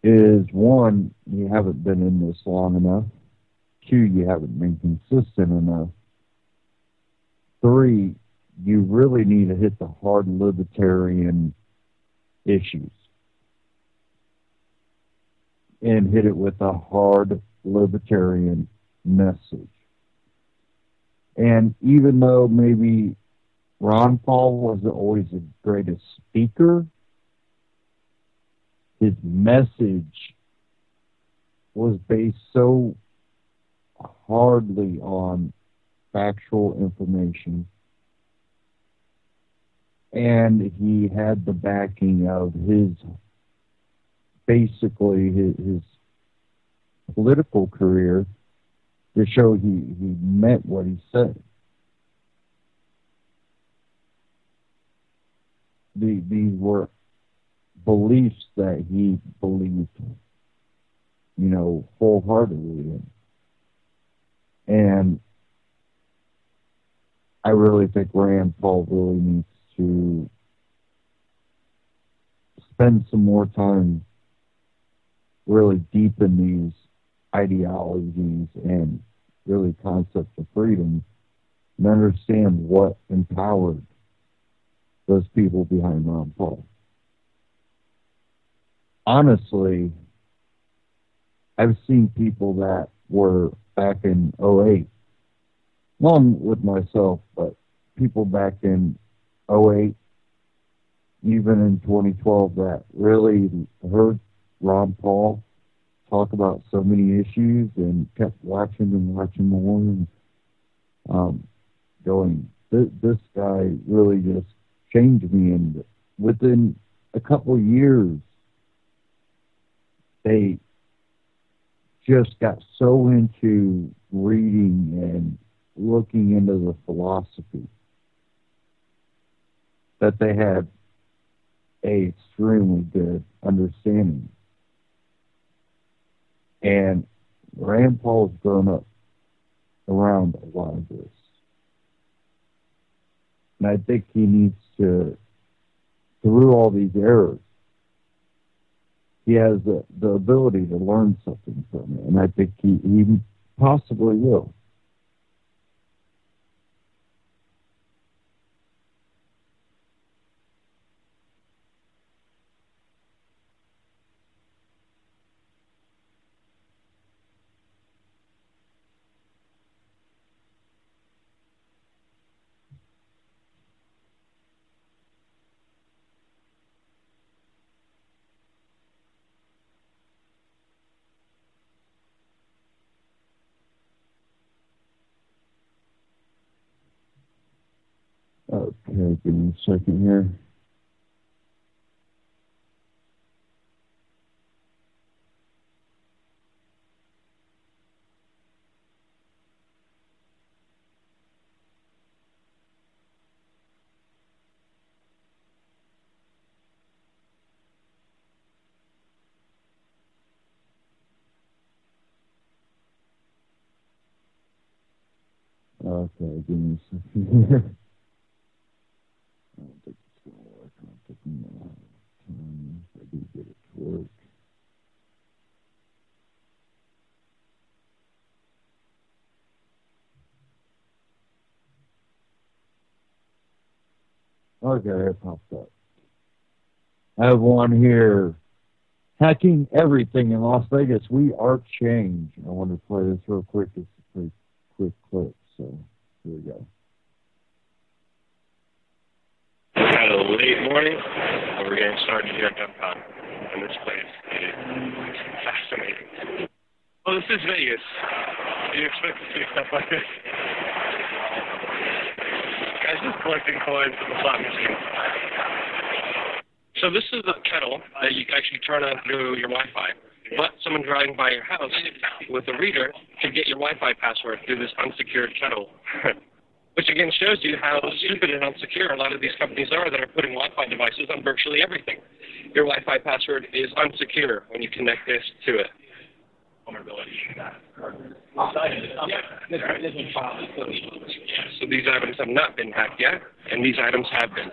is one, you haven't been in this long enough. Two, you haven't been consistent enough. Three, you really need to hit the hard libertarian issues and hit it with a hard libertarian message. And even though maybe Ron Paul wasn't always the greatest speaker, his message was based so hardly on factual information, and he had the backing of his political career to show he meant what he said. These were beliefs that he believed, you know, wholeheartedly in. And I really think Rand Paul really needs to spend some more time really deep in these ideologies and really concepts of freedom and understand what empowered those people behind Ron Paul. Honestly, I've seen people that were back in '08, along with myself, but people back in '08, even in 2012, that really heard Ron Paul talk about so many issues and kept watching and watching more and going, this guy really just changed me. And within a couple of years, they just got so into reading and looking into the philosophy that they had a extremely good understanding. And Rand Paul's grown up around a lot of this. And I think he needs to, through all these errors, he has the ability to learn something from it. And I think he possibly will. Okay, give me a second here. Okay, give me a second here. I don't think it's going to work. I don't think I'm going to have time if I do get it to work. Okay, it popped up. I have one here. Hacking everything in Las Vegas. We are change. I want to play this real quick. It's a pretty quick clip. So here we go. Had a late morning, and we're getting started here at DevCon, and this place is fascinating. Well, this is Vegas. Do you expect to see stuff like this? Guys just collecting coins from the slot machine. So this is a kettle that you can actually turn on through your Wi-Fi. But someone driving by your house with a reader can get your Wi-Fi password through this unsecured kettle. Which again shows you how stupid and unsecure a lot of these companies are that are putting Wi-Fi devices on virtually everything. Your Wi-Fi password is unsecure when you connect this to it. Vulnerability. So these items have not been hacked yet, and these items have been.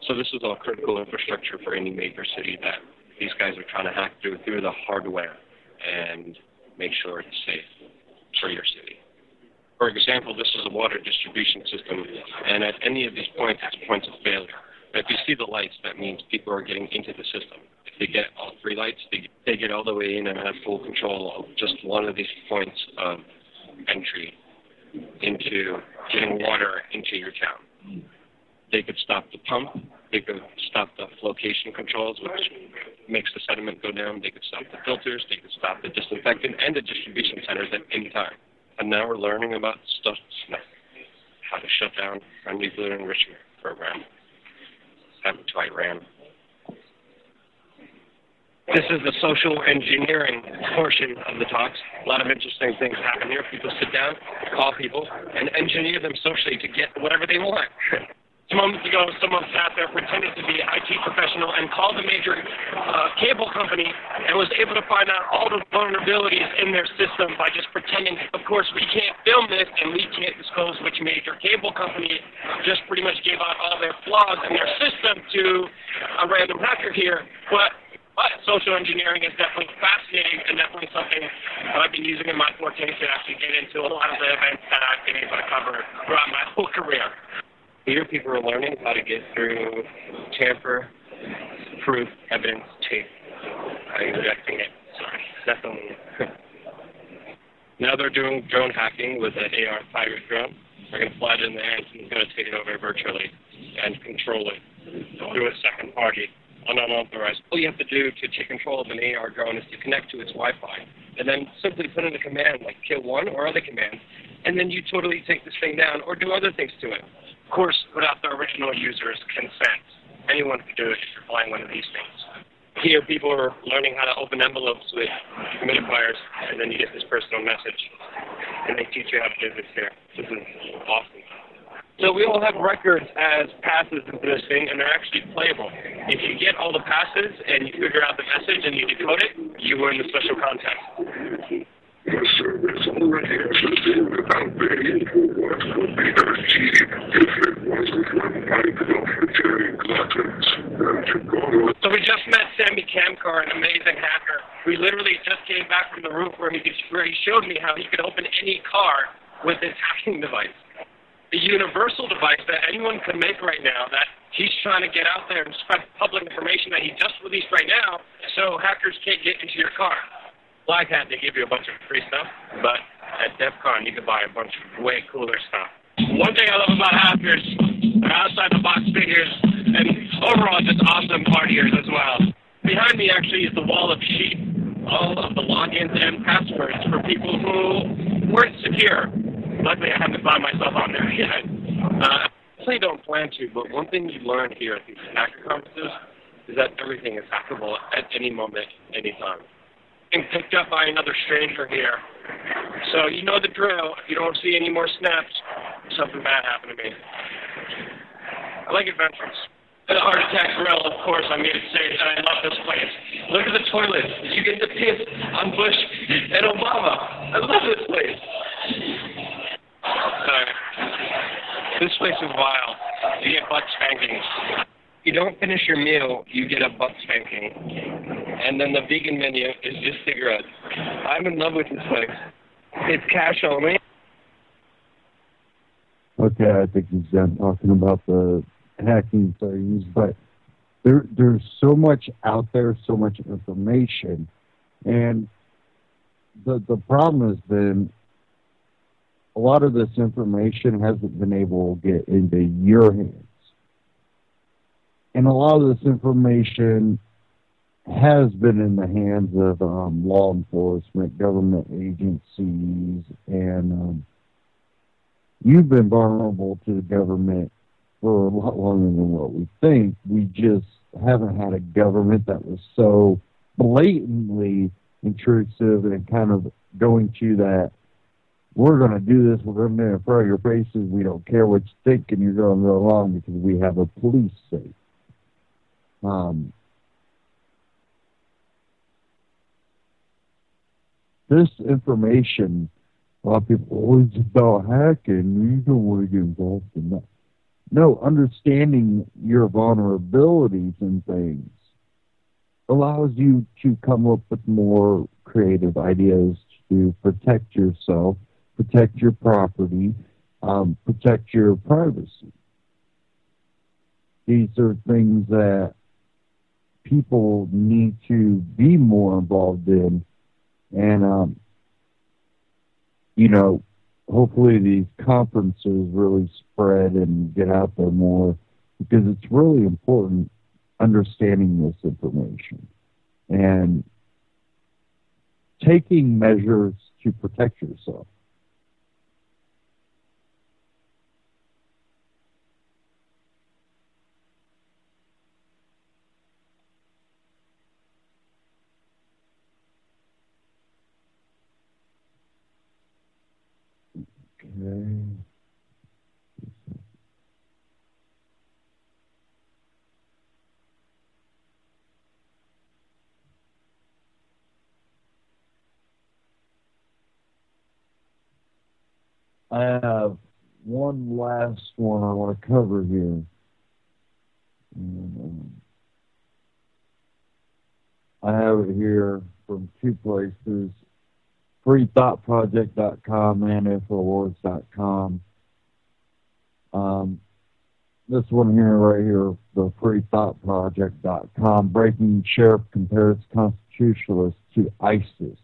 So this is all critical infrastructure for any major city that these guys are trying to hack through the hardware and make sure it's safe for your city. For example, this is a water distribution system, and at any of these points, it's points of failure. But if you see the lights, that means people are getting into the system. If they get all three lights, they get all the way in and have full control of just one of these points of entry into getting water into your town. They could stop the pump. They could stop the flotation controls, which makes the sediment go down. They could stop the filters. They could stop the disinfectant and the distribution centers at any time. And now we're learning about stuff, how to shut down our nuclear enrichment program. Happened to Iran. This is the social engineering portion of the talks. A lot of interesting things happen here. People sit down, call people, and engineer them socially to get whatever they want. Some moments ago, someone sat there, pretended to be an IT professional, and called a major cable company and was able to find out all the vulnerabilities in their system by just pretending. Of course, we can't film this, and we can't disclose which major cable company just pretty much gave out all their flaws in their system to a random hacker here. But social engineering is definitely fascinating and definitely something that I've been using in my forte to actually get into a lot of the events that I've been able to cover throughout my whole career. Here, people are learning how to get through tamper-proof evidence tape. I'm injecting it. Sorry, definitely. Now they're doing drone hacking with an AR Tiger drone. They're going to fly it in the air and someone's going to take it over virtually and control it through a second party, unauthorized. All you have to do to take control of an AR drone is to connect to its Wi-Fi and then simply put in a command like kill one or other commands, and then you totally take this thing down or do other things to it. Of course, without the original user's consent. Anyone can do it if you're flying one of these things. Here, people are learning how to open envelopes with humidifiers, and then you get this personal message. And they teach you how to do this here. This is awesome. So we all have records as passes into this thing, and they're actually playable. If you get all the passes and you figure out the message and you decode it, you win the special contest. So we just met Sammy Kamkar, an amazing hacker. We literally just came back from the roof where he showed me how he could open any car with his hacking device. The universal device that anyone can make right now that he's trying to get out there and spread public information that he just released right now so hackers can't get into your car. Black Hat, they give you a bunch of free stuff, but at DEF CON, you can buy a bunch of way cooler stuff. One thing I love about hackers, they're outside-the-box figures, and overall just awesome partiers as well. Behind me, actually, is the wall of sheep, all of the logins and passwords for people who weren't secure. Luckily, I haven't found myself on there yet. I definitely don't plan to, but one thing you learn here at these hacker conferences is that everything is hackable at any moment, any time. Being picked up by another stranger here. So you know the drill. If you don't see any more snaps, something bad happened to me. I like adventures. The Heart Attack Grill, of course, I made it say that I love this place. Look at the toilet. You get to piss on Bush and Obama. I love this place. This place is wild. You get butt spankings. You don't finish your meal, you get a butt spanking. And then the vegan menu is just cigarettes. I'm in love with this place. It's cash only. Okay, I think he's done talking about the hacking things, but there's so much out there, so much information, and the problem has been a lot of this information hasn't been able to get into your hands. And a lot of this information has been in the hands of law enforcement, government agencies, and you've been vulnerable to the government for a lot longer than what we think. We just haven't had a government that was so blatantly intrusive and kind of going to that, we're going to do this, we're going to do it in front of your faces, we don't care what you think, and you're going to go along because we have a police state. This information, a lot of people, oh, it's about hacking, you don't want to get involved in that. No, understanding your vulnerabilities and things allows you to come up with more creative ideas to protect yourself, protect your property, protect your privacy. These are things that people need to be more involved in. And, you know, hopefully these conferences really spread and get out there more, because it's really important understanding this information and taking measures to protect yourself. Okay. I have one last one I want to cover here. I have it here from two places, freethoughtproject.com and infowars.com. This one here, right here, the freethoughtproject.com, breaking sheriff compares constitutionalists to ISIS.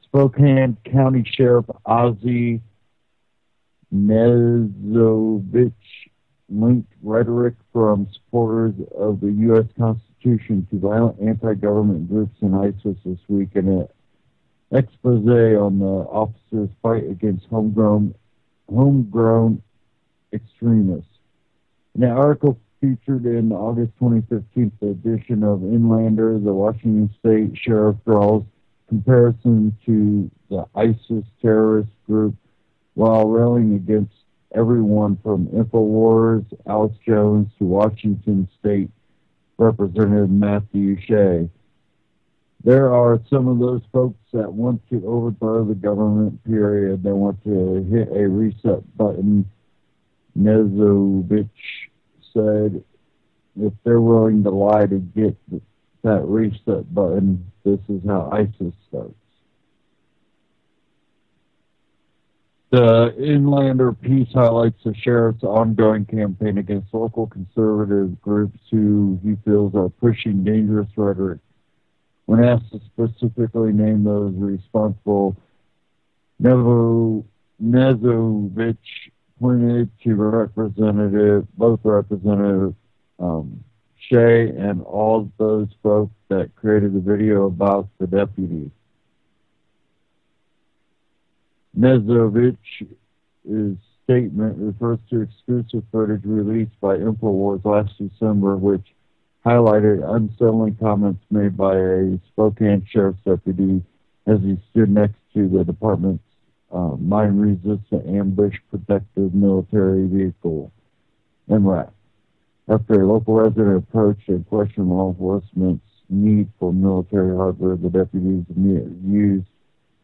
Spokane County Sheriff Ozzie Nezovich linked rhetoric from supporters of the U.S. Constitution to violent anti-government groups in ISIS this week in an expose on the officer's fight against homegrown extremists. In an article featured in the August 2015 edition of Inlander, the Washington State Sheriff draws comparison to the ISIS terrorist group while railing against everyone from InfoWars, Alex Jones, to Washington State Representative Matthew Shea. There are some of those folks that want to overthrow the government, period. They want to hit a reset button. Nezovich said if they're willing to lie to get that reset button, this is how ISIS starts. The Inlander piece highlights the sheriff's ongoing campaign against local conservative groups who he feels are pushing dangerous rhetoric. When asked to specifically name those responsible, Nezovich pointed to both Representative Shea and all those folks that created the video about the deputy. Nezovich's statement refers to exclusive footage released by InfoWars last December, which highlighted unsettling comments made by a Spokane sheriff's deputy as he stood next to the department's mine-resistant ambush protective military vehicle, MRAP. After a local resident approached and questioned law enforcement's need for military hardware, the deputies used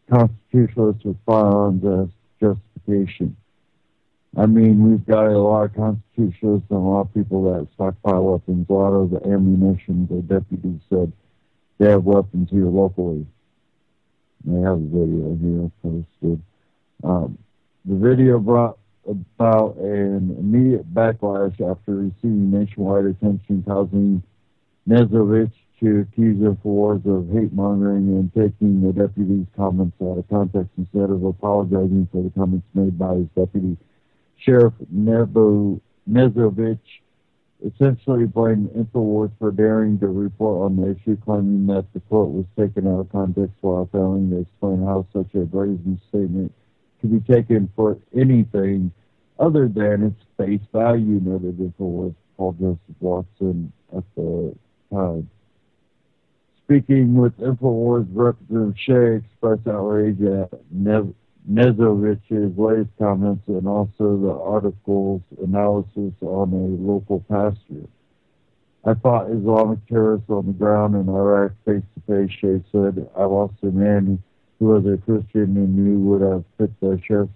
constitutionalists with firearms as justification. I mean, we've got a lot of constitutionalists and a lot of people that stockpile weapons. A lot of the ammunition, the deputies said they have weapons here locally. They have a video here posted. The video brought about an immediate backlash after receiving nationwide attention, causing Nezovich to accuse InfoWars of hate-mongering and taking the deputy's comments out of context instead of apologizing for the comments made by his deputy. Sheriff Nezovich essentially blamed InfoWars for daring to report on the issue, claiming that the quote was taken out of context while failing to explain how such a brazen statement could be taken for anything other than its face value, noted InfoWars Paul Joseph Watson at the time. Speaking with InfoWars, Representative Shea expressed outrage at Nezovich's latest comments and also the article's analysis on a local pastor. I fought Islamic terrorists on the ground in Iraq face to face, Shea said. I lost a man who was a Christian and knew would have fit the sheriff's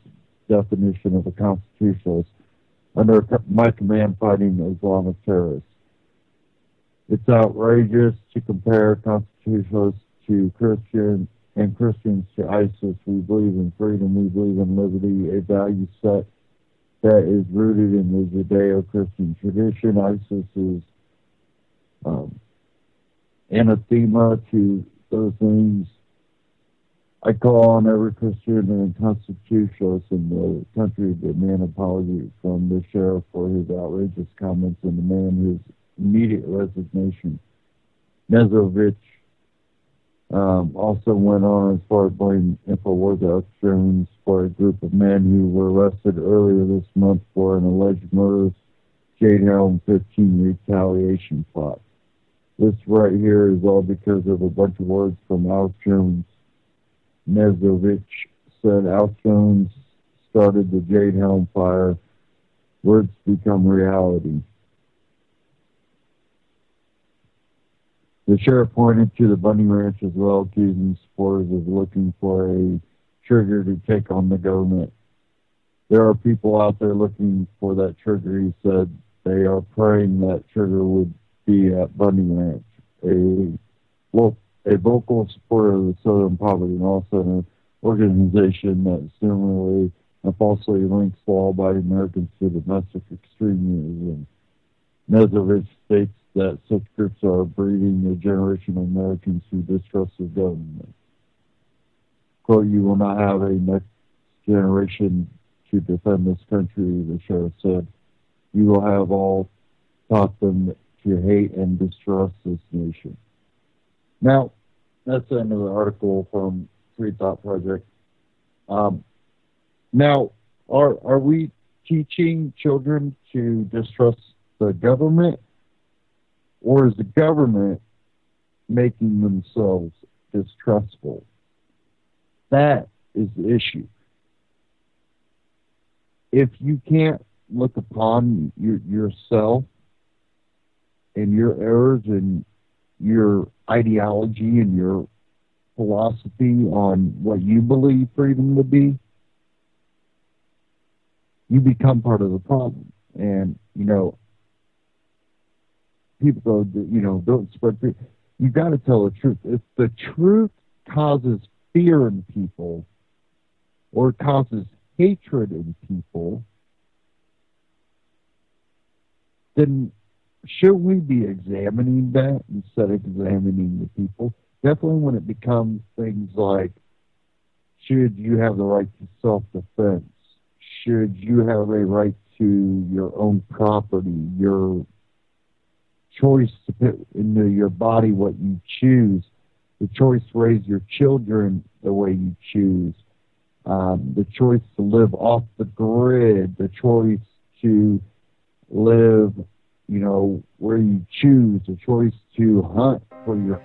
definition of a constitutionalist under my command fighting Islamic terrorists. It's outrageous to compare constitutionalists to Christians and Christians to ISIS. We believe in freedom. We believe in liberty, a value set that is rooted in the Judeo-Christian tradition. ISIS is anathema to those things. I call on every Christian and constitutionalist in the country to demand an apology from the sheriff for his outrageous comments and demand his immediate resignation. Nezovich also went on as far as blaming InfoWars extremists for a group of men who were arrested earlier this month for an alleged murderous Jade Helm 15 retaliation plot. This right here is all because of a bunch of words from Alex Jones. Nezovich said Alex Jones started the Jade Helm fire. Words become reality. The sheriff pointed to the Bundy Ranch as well, accusing supporters of looking for a trigger to take on the government. There are people out there looking for that trigger, he said. They are praying that trigger would be at Bundy Ranch. A vocal supporter of the Southern Poverty Law Center, an organization that similarly and falsely links law-abiding Americans to domestic extremism. Nezovich states that such groups are breeding a generation of Americans who distrust the government. Quote, you will not have a next generation to defend this country, the sheriff said. You will have all taught them to hate and distrust this nation. Now, that's the end of the article from Free Thought Project. Now, are we teaching children to distrust the government, or is the government making themselves distrustful? That is the issue. If you can't look upon yourself and your errors and your ideology and your philosophy on what you believe freedom to be, you become part of the problem. And, people go, don't spread fear. You got to tell the truth. If the truth causes fear in people or causes hatred in people, then should we be examining that instead of examining the people? Definitely when it becomes things like, should you have the right to self-defense? Should you have a right to your own property, your choice to put into your body what you choose, the choice to raise your children the way you choose, the choice to live off the grid, the choice to live, where you choose, the choice to hunt for your